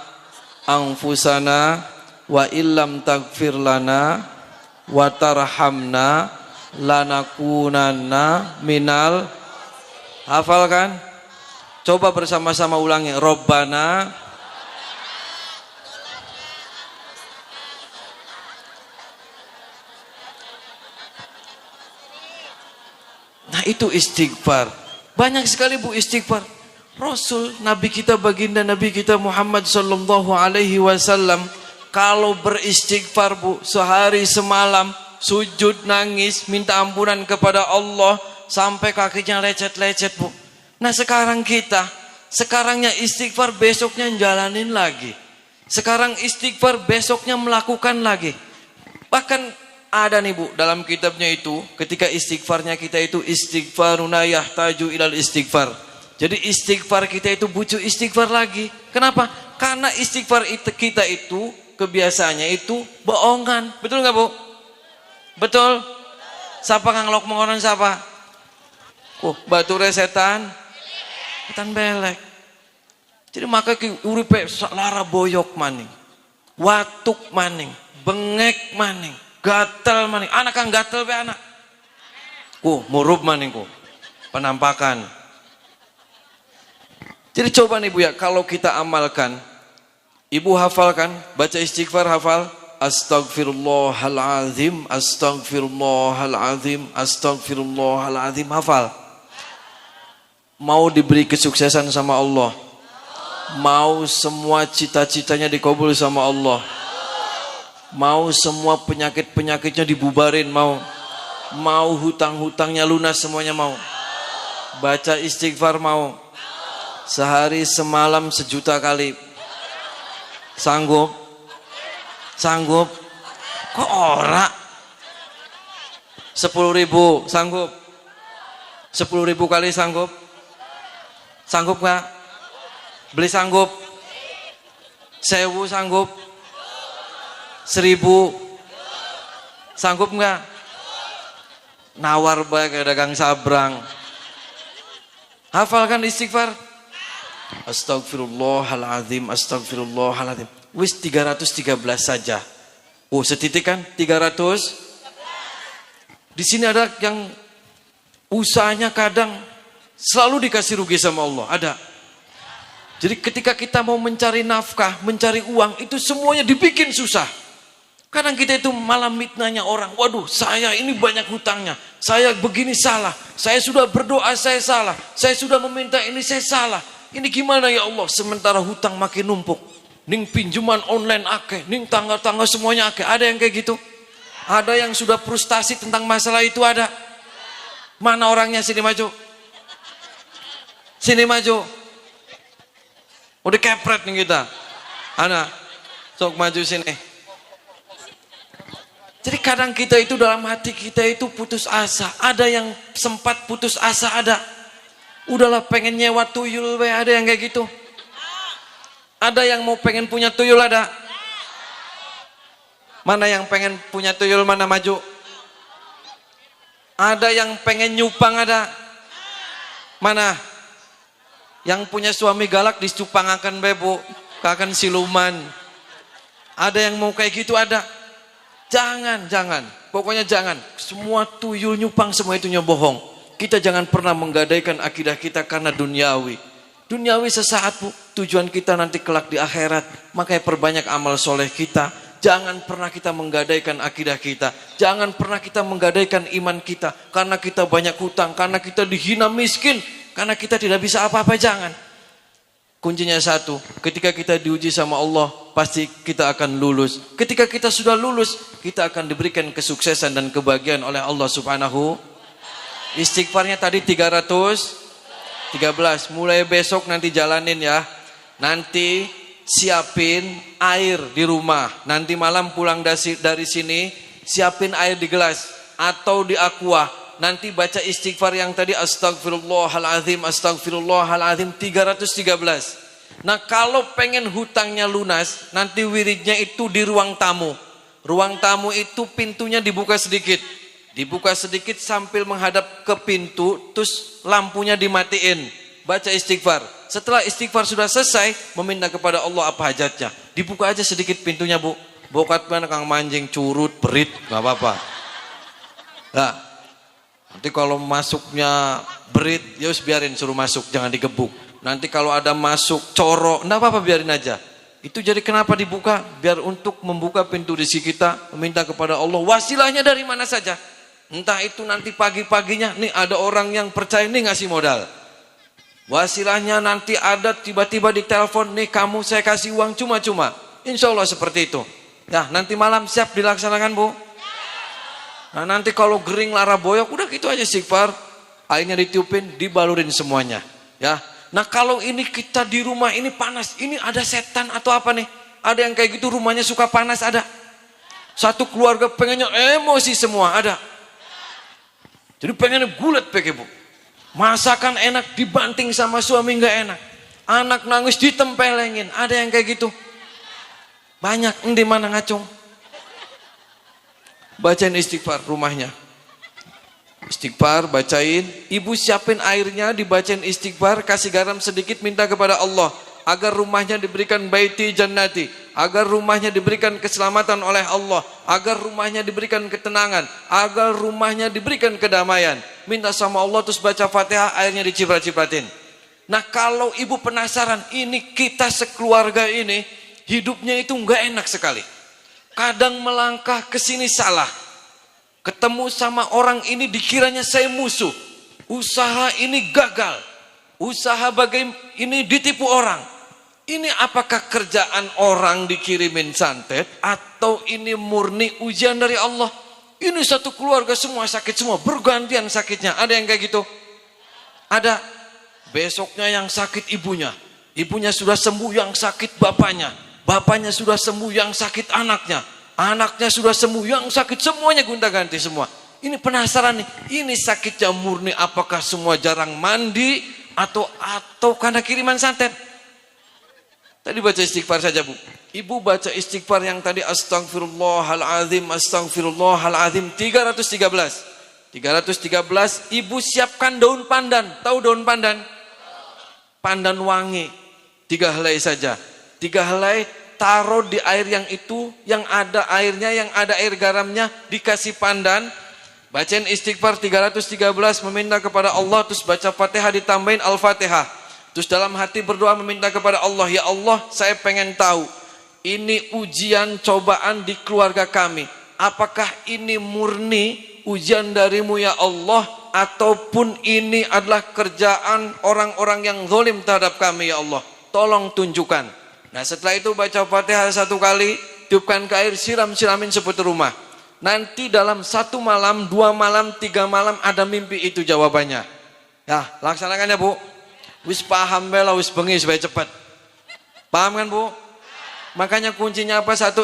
anfusana wa illam tagfir lana wa tarhamna lanakunanna minal. Hafal kan? Coba bersama-sama ulangi. Rabbana. Nah itu istighfar. Banyak sekali bu istighfar. Rasul, Nabi kita baginda Nabi kita Muhammad sallallahu alaihi wasallam kalau beristighfar bu sehari semalam sujud nangis minta ampunan kepada Allah sampai kakinya lecet-lecet bu. Nah sekarang kita, sekarangnya istighfar besoknya jalanin lagi. Sekarang istighfar besoknya melakukan lagi. Bahkan ada nih bu dalam kitabnya itu ketika istighfarnya kita itu istighfaruna yahtaju ilal istighfar. Jadi istighfar kita itu butuh istighfar lagi. Kenapa? Karena istighfar kita itu kebiasaannya itu bohongan. Betul nggak bu? Betul? Siapa nganglok mengoran siapa? Bature setan belek. Jadi maka uripe lara boyok maning, watuk maning, bengek maning, gatel maning. Anak kang gatel be anak. Murub maning penampakan. Jadi coba nih bu ya, kalau kita amalkan, ibu hafalkan, baca istighfar hafal. Astagfirullahaladzim, astagfirullahaladzim, astagfirullahaladzim, hafal. Mau diberi kesuksesan sama Allah, mau semua cita-citanya dikabul sama Allah, mau semua penyakit-penyakitnya dibubarin, mau hutang-hutangnya lunas semuanya mau, baca istighfar mau, sehari semalam 1.000.000 kali, sanggup? Sanggup? Kok ora? 10.000 sanggup? 10.000 kali sanggup? Sanggup gak? Beli sanggup? 1.000 sanggup? 1.000 sanggup gak? Nawar baik kayak dagang sabrang. Hafalkan istighfar. Astagfirullahaladzim, astagfirullahaladzim. Wis 313 saja. Setitik kan? 300. Di sini ada yang usahanya kadang selalu dikasih rugi sama Allah. Ada. Jadi ketika kita mau mencari nafkah, mencari uang, itu semuanya dibikin susah. Kadang kita itu malah mitnanya orang. Waduh, saya ini banyak hutangnya. Saya begini salah. Saya sudah berdoa, saya salah. Saya sudah meminta ini, saya salah. Ini gimana ya Allah? Sementara hutang makin numpuk. Ning pinjaman online akeh, ning tangga-tangga semuanya akeh. Ada yang kayak gitu? Ada yang sudah frustasi tentang masalah itu ada? Mana orangnya? Sini maju. Sini maju. Udah kepret nih kita. Ana, sok maju sini. Jadi kadang kita itu dalam hati kita itu putus asa. Ada yang sempat putus asa ada. Udahlah pengen nyewa tuyul, ada yang kayak gitu. Ada yang mau pengen punya tuyul ada. Mana yang pengen punya tuyul mana maju? Ada yang pengen nyupang ada. Mana? Yang punya suami galak dicupangakan bebo, kakan siluman. Ada yang mau kayak gitu ada. Jangan. Pokoknya jangan. Semua tuyul nyupang semua itu bohong. Kita jangan pernah menggadaikan akidah kita karena duniawi. Duniawi sesaat bu. Tujuan kita nanti kelak di akhirat. Makanya perbanyak amal soleh kita. Jangan pernah kita menggadaikan akidah kita. Jangan pernah kita menggadaikan iman kita. Karena kita banyak hutang. Karena kita dihina miskin. Karena kita tidak bisa apa-apa, jangan. Kuncinya satu, ketika kita diuji sama Allah, pasti kita akan lulus. Ketika kita sudah lulus, kita akan diberikan kesuksesan dan kebahagiaan oleh Allah Subhanahu. Istighfarnya tadi 313. Mulai besok nanti jalanin ya. Nanti siapin air di rumah. Nanti malam pulang dari sini, siapin air di gelas atau di aqua. Nanti baca istighfar yang tadi, astagfirullahaladzim, astagfirullahaladzim 313. Nah kalau pengen hutangnya lunas, nanti wiridnya itu di ruang tamu. Ruang tamu itu pintunya dibuka sedikit. Dibuka sedikit sambil menghadap ke pintu, terus lampunya dimatiin. Baca istighfar. Setelah istighfar sudah selesai, meminta kepada Allah apa hajatnya. Dibuka aja sedikit pintunya, Bu. Bokat mana kang manjing, curut, berit, gak apa-apa. Nah, nanti kalau masuknya berit, ya biarin, suruh masuk, jangan digebuk. Nanti kalau ada masuk coro, enggak apa-apa, biarin aja. Itu jadi kenapa dibuka? Biar untuk membuka pintu rezeki kita, meminta kepada Allah, wasilahnya dari mana saja. Entah itu nanti pagi-paginya, nih ada orang yang percaya nih ngasih modal. Wasilahnya nanti ada tiba-tiba di telepon, nih kamu saya kasih uang cuma-cuma. Insya Allah seperti itu. Ya, nanti malam siap dilaksanakan, Bu? Nah nanti kalau gering lara boyok, udah gitu aja istighfar. Airnya ditiupin, dibalurin semuanya. Ya. Nah kalau ini kita di rumah ini panas, ini ada setan atau apa nih? Ada yang kayak gitu rumahnya suka panas, ada. Satu keluarga pengennya emosi semua, ada. Jadi pengennya gulat pakai, Bu. Masakan enak dibanting sama suami nggak enak. Anak nangis ditempelengin, ada yang kayak gitu. Banyak, di mana ngacung. Bacain istighfar rumahnya. Istighfar, bacain. Ibu siapin airnya, dibacain istighfar, kasih garam sedikit, minta kepada Allah agar rumahnya diberikan baiti jannati, agar rumahnya diberikan keselamatan oleh Allah, agar rumahnya diberikan ketenangan, agar rumahnya diberikan kedamaian. Minta sama Allah, terus baca Fatihah, airnya diciprat-cipratin. Nah kalau ibu penasaran, ini kita sekeluarga ini hidupnya itu nggak enak sekali. Kadang melangkah ke sini salah. Ketemu sama orang ini dikiranya saya musuh. Usaha ini gagal. Usaha bagaimana ini ditipu orang. Ini apakah kerjaan orang dikirimin santet atau ini murni ujian dari Allah? Ini satu keluarga semua sakit semua, bergantian sakitnya. Ada yang kayak gitu? Ada. Besoknya yang sakit ibunya. Ibunya sudah sembuh yang sakit bapaknya. Bapaknya sudah sembuh yang sakit anaknya. Anaknya sudah sembuh yang sakit, semuanya gonta-ganti semua. Ini penasaran nih, ini sakitnya murni apakah semua jarang mandi atau karena kiriman santet? Tadi baca istighfar saja, Bu. Ibu baca istighfar yang tadi, astagfirullahaladzim, astagfirullahaladzim 313. 313, ibu siapkan daun pandan. Tahu daun pandan? Pandan wangi. 3 helai saja. 3 helai, taruh di air yang itu, yang ada airnya, yang ada air garamnya, dikasih pandan. Bacain istighfar 313, meminta kepada Allah, terus baca Fatihah, ditambahin Al-Fatihah. Terus dalam hati berdoa meminta kepada Allah, ya Allah, saya pengen tahu, ini ujian cobaan di keluarga kami. Apakah ini murni ujian darimu ya Allah, ataupun ini adalah kerjaan orang-orang yang zalim terhadap kami ya Allah. Tolong tunjukkan. Nah setelah itu baca Fatihah 1 kali, tiupkan ke air, siram-siramin seputar rumah. Nanti dalam 1 malam, 2 malam, 3 malam ada mimpi itu jawabannya. Ya, laksanakan ya, Bu. Wis paham bela, wis bengi supaya cepat. Paham kan, Bu? Makanya kuncinya apa? 1,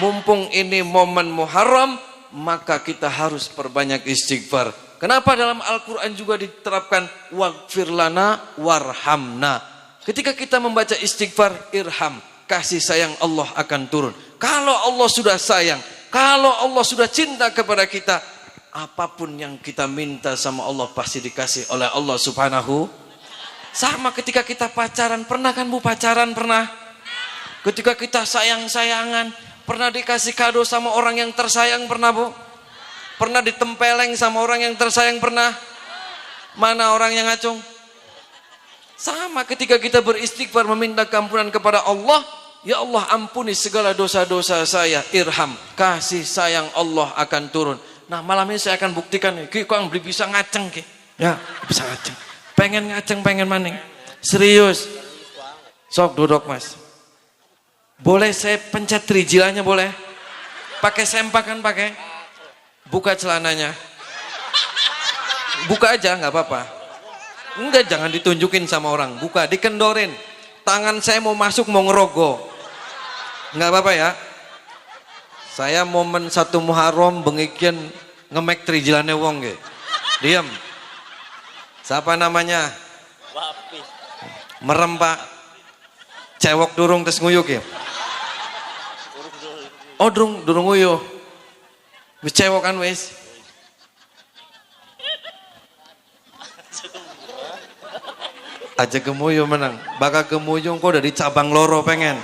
mumpung ini momen Muharram, maka kita harus perbanyak istighfar. Kenapa dalam Al-Quran juga diterapkan waghfir lana warhamna? Ketika kita membaca istighfar, irham, kasih sayang Allah akan turun. Kalau Allah sudah sayang, kalau Allah sudah cinta kepada kita, apapun yang kita minta sama Allah pasti dikasih oleh Allah Subhanahu. Sama ketika kita pacaran, pernah kan, Bu, pacaran pernah? Ketika kita sayang-sayangan, pernah dikasih kado sama orang yang tersayang, pernah, Bu? Pernah ditempeleng sama orang yang tersayang, pernah? Mana orang yang ngacung? Sama ketika kita beristighfar meminta keampunan kepada Allah, ya Allah ampuni segala dosa-dosa saya, irham, kasih sayang Allah akan turun. Nah malam ini saya akan buktikan nih, kau beli bisa ngaceng ki, ya bisa ngaceng, pengen ngaceng, pengen maning, serius, sok duduk Mas. Boleh saya pencet trijilanya boleh? Pakai sempak kan pakai? Buka celananya. Buka aja nggak apa-apa. Enggak, jangan ditunjukin sama orang. Buka, dikendorin. Tangan saya mau masuk mau ngerogoh. Nggak apa-apa ya. Saya momen 1 Muharram bengikian ngemek trijilane wong ge. Diam. Siapa namanya? Wapis. Merem Pak. Cewek durung tes nguyuk ya. Oh durung nguyuh. Wis cewek kan wis. Aja gemuyu menang. Bakal gemuyu kok dari cabang loro pengen.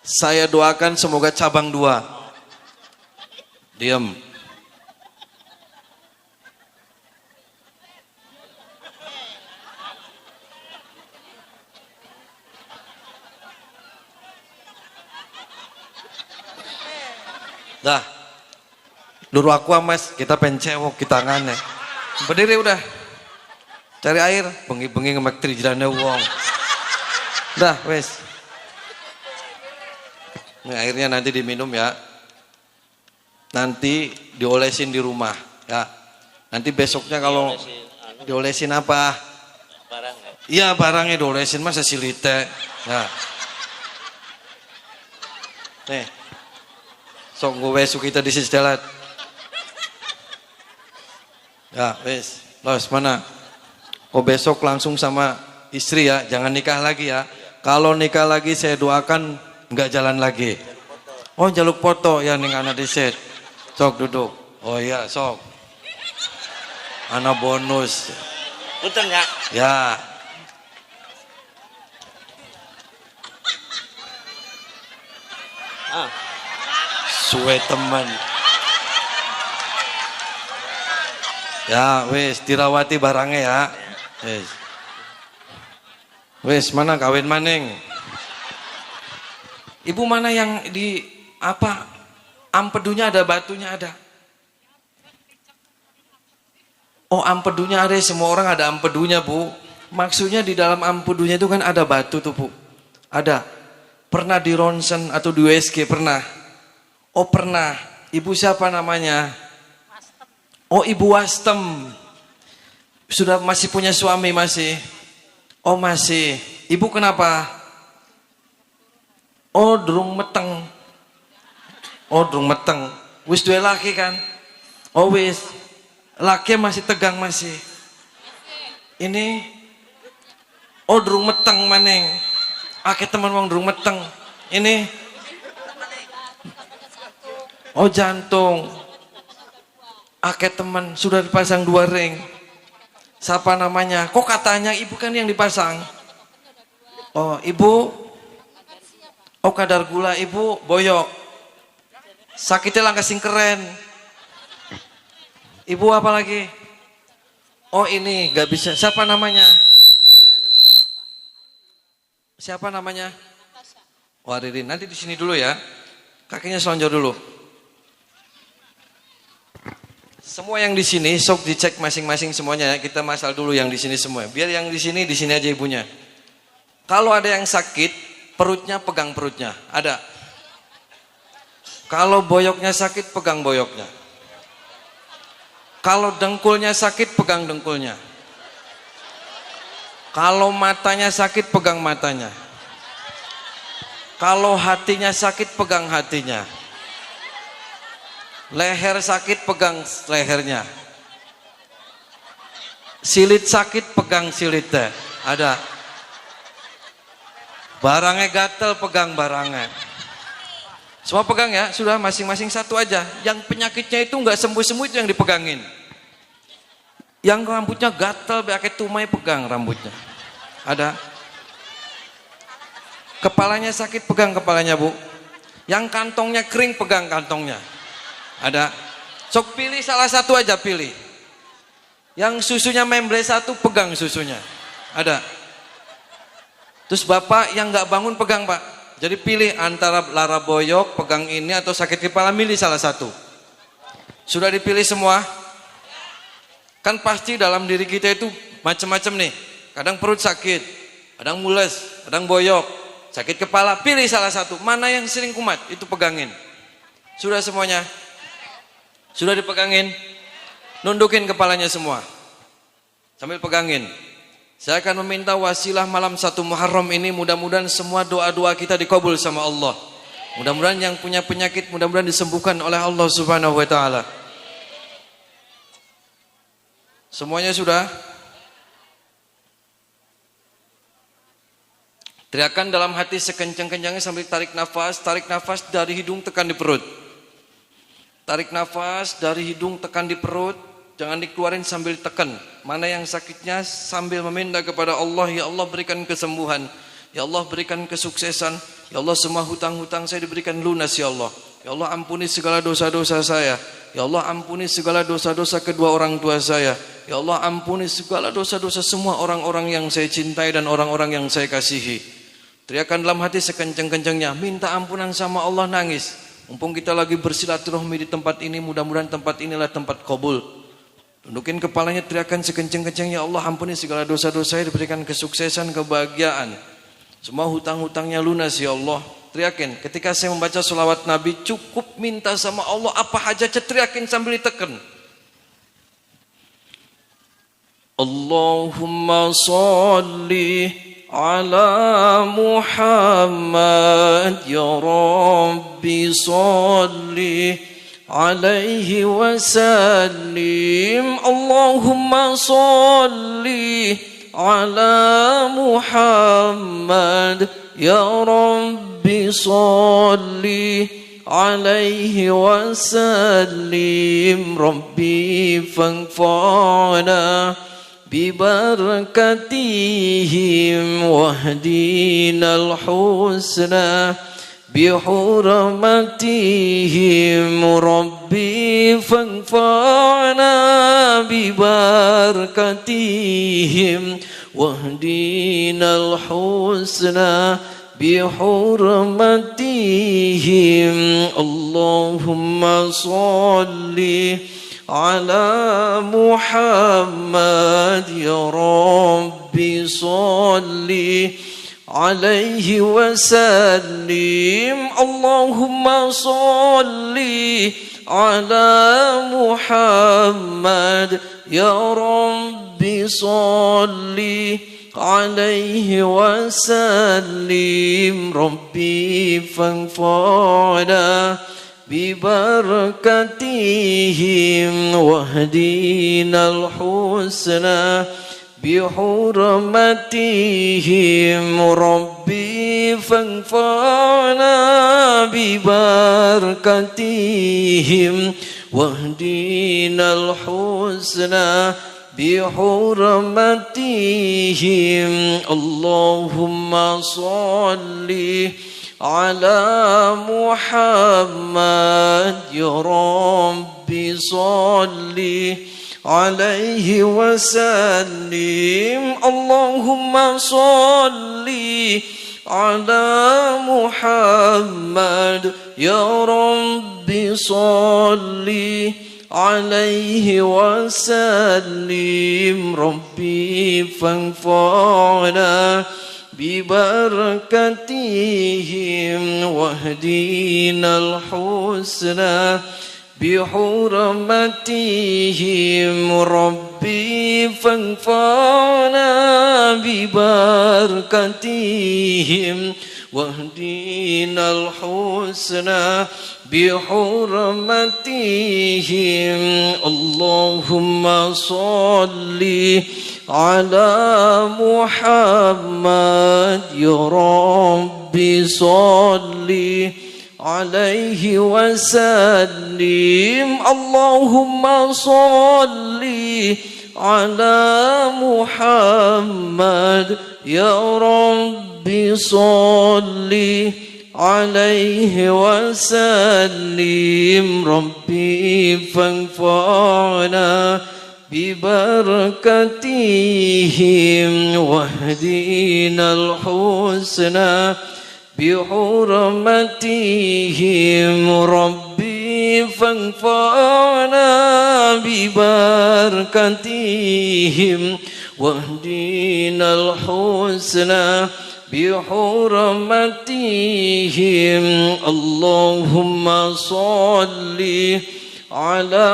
Saya doakan semoga cabang 2. Diam. Dah. Dulu aku Mas, kita pencewok di tangannya. Berdiri udah. Cari air, bengi-bengi ngemek trijilane wong. Dah, wes. Ini airnya nanti diminum ya. Nanti diolesin di rumah ya. Nanti besoknya kalau diolesin apa? Barang. Iya, barangnya diolesin masa silite. Nah. Nih. Sok gue besok kita di sejalan. Ya, wes. Los mana? Oh besok langsung sama istri ya, jangan nikah lagi ya. Kalau nikah lagi saya doakan nggak jalan lagi. Oh jaluk foto ya ning anak diset. Sok duduk. Oh iya sok. Anak bonus. Punten ya. Ya. Suwe teman. Ya wes dirawati barangnya ya. Wes. Wes mana kawin maning? Ibu mana yang di apa? Ampedunya ada, batunya ada. Oh ampedunya ada, semua orang ada ampedunya Bu. Maksudnya di dalam ampedunya itu kan ada batu tuh Bu. Ada. Pernah di ronsen atau di USG pernah? Oh pernah. Ibu siapa namanya? Oh Ibu Wastem. Sudah masih punya suami masih? Oh masih. Ibu kenapa? Oh durung meteng. Oh durung meteng. Wis duwe laki kan? Oh wis. Laki masih tegang masih. Ini. Oh durung meteng maneng. Akeh teman wong durung meteng. Ini. Oh jantung. Akeh teman sudah dipasang 2 ring. Siapa namanya? Kok katanya ibu kan yang dipasang? Oh ibu. Oh kadar gula ibu boyok. Sakitnya langkah sing keren. Ibu apa lagi? Oh ini gak bisa. Siapa namanya? Siapa namanya? Oh Ririn. Nanti di sini dulu ya. Kakinya selonjor dulu. Semua yang di sini sok dicek masing-masing semuanya ya. Kita masal dulu yang di sini semua. Biar yang di sini aja ibunya. Kalau ada yang sakit, perutnya pegang perutnya. Ada. Kalau boyoknya sakit, pegang boyoknya. Kalau dengkulnya sakit, pegang dengkulnya. Kalau matanya sakit, pegang matanya. Kalau hatinya sakit, pegang hatinya. Leher sakit, pegang lehernya. Silit sakit, pegang silitnya. Ada. Barangnya gatel, pegang barangnya. Semua pegang ya, sudah masing-masing satu aja. Yang penyakitnya itu nggak sembuh-sembuh itu yang dipegangin. Yang rambutnya gatel, pakai tumai pegang rambutnya. Ada. Kepalanya sakit, pegang kepalanya Bu. Yang kantongnya kering, pegang kantongnya. Ada. Sok pilih salah satu aja pilih. Yang susunya memble 1 pegang susunya. Ada. Terus bapak yang nggak bangun pegang Pak. Jadi pilih antara lara boyok pegang ini atau sakit kepala, milih salah satu. Sudah dipilih semua? Kan pasti dalam diri kita itu macam-macam nih. Kadang perut sakit, kadang mules, kadang boyok, sakit kepala, pilih salah satu. Mana yang sering kumat, itu pegangin. Sudah semuanya? Sudah dipegangin? Nundukin kepalanya semua. Sambil pegangin. Saya akan meminta wasilah malam 1 Muharram ini, mudah-mudahan semua doa-doa kita dikabul sama Allah. Mudah-mudahan yang punya penyakit, mudah-mudahan disembuhkan oleh Allah Subhanahu wa taala. Semuanya sudah? Teriakan dalam hati sekencang-kencangnya sambil tarik nafas dari hidung tekan di perut. Tarik nafas dari hidung tekan di perut, jangan dikeluarin sambil tekan. Mana yang sakitnya sambil meminta kepada Allah, ya Allah berikan kesembuhan, ya Allah berikan kesuksesan, ya Allah semua hutang-hutang saya diberikan lunas ya Allah. Ya Allah ampuni segala dosa-dosa saya. Ya Allah ampuni segala dosa-dosa kedua orang tua saya. Ya Allah ampuni segala dosa-dosa semua orang-orang yang saya cintai dan orang-orang yang saya kasihi. Teriakan dalam hati sekencang-kencangnya, minta ampunan sama Allah, nangis. Mumpung kita lagi bersilaturahmi di tempat ini, mudah-mudahan tempat inilah tempat qabul. Tundukin kepalanya, teriakan sekencang-kencangnya, Allah ampuni segala dosa-dosa saya, diberikan kesuksesan, kebahagiaan. Semua hutang-hutangnya lunas ya Allah. Teriakin, ketika saya membaca sholawat Nabi, cukup minta sama Allah apa aja, teriakin sambil ditekan. Allahumma salli ala Muhammad, ya Rabbi salli alaihi wasallim. Allahumma salli ala Muhammad, ya Rabbi salli alaihi wasallim. Rabbi fanfa'na bibarakatihim wahdinal husna bihurmatihim. Rabbi fanfa'na bibarakatihim wahdinal husna bihurmatihim. Allahumma salli ala Muhammad, ya Rabbi salli alaihi wasallim. Allahumma salli ala Muhammad, ya Rabbi salli alaihi wasallim. Rabbi fanfa'na bibarakatihim wahdinal husna bihurmatihim. Rabbi fanfa'na bibarakatihim wahdinal husna bihurmatihim. Allahumma salli ala Muhammad, ya Rabbi salli alaihi wasallim. Allahumma salli ala Muhammad, ya Rabbi salli alaihi wasallim. Rabbi fanfa'na bibarakatihim wahdinal husna bihurmatihim. Rabbi fanfa'na bibarakatihim wahdinal husna bihurmatihim. Allahumma salli ala Muhammad, ya Rabbi salli alaihi wasallim. Allahumma salli ala Muhammad, ya Rabbi salli alaihi wasallim. Rabbi fanfa'na bibarakatihim wahdinal husna bihurmatihim. Rabbi fanfa'na bibarakatihim واهدنا الحسنى بحرمتهم اللهم صل على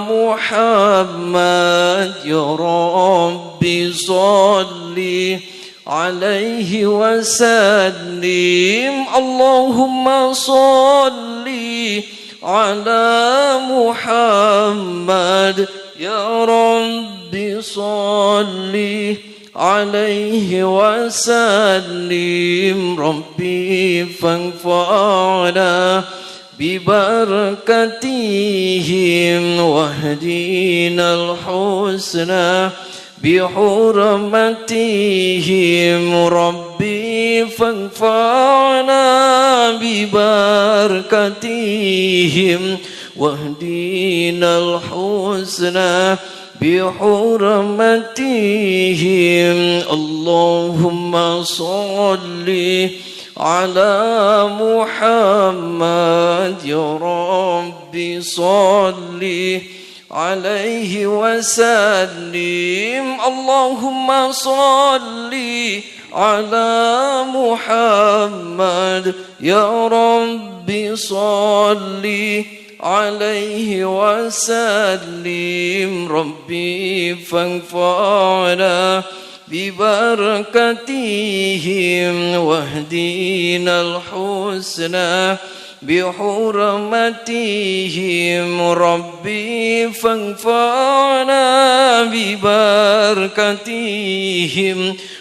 محمد يا رب صل عليه وسلم اللهم صل على محمد يا رب صل عليه وسلم ربي فانفعنا ببركتهم واهدنا الحسنى بحرمتهم ربي فانفعنا ببركتهم واهدنا الحسنى بحرمتهم اللهم صل على محمد يا رب صل عليه وسلم اللهم صل على محمد يا رب صل عليه وسلم ربي فانفعنا ببركتهم واهدنا الحسنى بحرمتهم ربي فانفعنا ببركتهم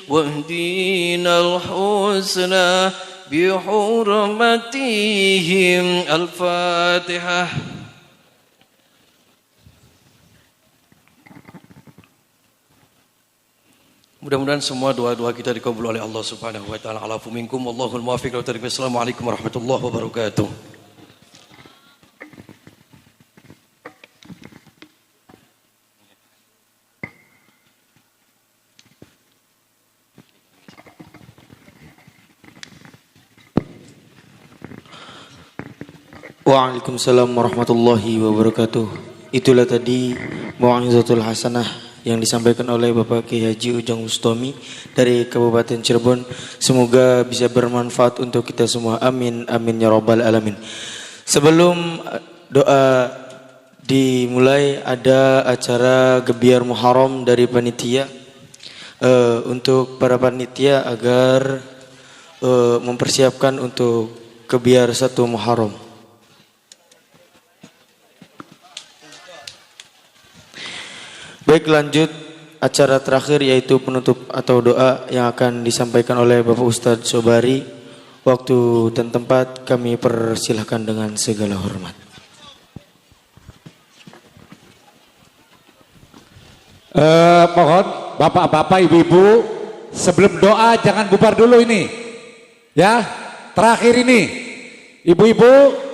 واهدنا الحسنى بحرمتهم الفاتحة. Mudah-mudahan semua doa-doa kita dikabul oleh Allah Subhanahu wa taala. Alafu minkum wallahul muwaffiq. Assalamualaikum warahmatullahi wabarakatuh. Waalaikumsalam warahmatullahi wabarakatuh. Itulah tadi Mau'izatul Hasanah yang disampaikan oleh Bapak Kiai Haji Ujang Bustami dari Kabupaten Cirebon. Semoga bisa bermanfaat untuk kita semua. Amin amin ya rabbal alamin. Sebelum doa dimulai, ada acara Gebiar Muharram dari panitia. Untuk para panitia agar mempersiapkan untuk Gebiar 1 Muharram. Baik, lanjut acara terakhir yaitu penutup atau doa yang akan disampaikan oleh Bapak Ustadz Sobari. Waktu dan tempat kami persilahkan dengan segala hormat. Mohon bapak-bapak, ibu-ibu, sebelum doa jangan bubar dulu ini. Ya, terakhir ini. Ibu-ibu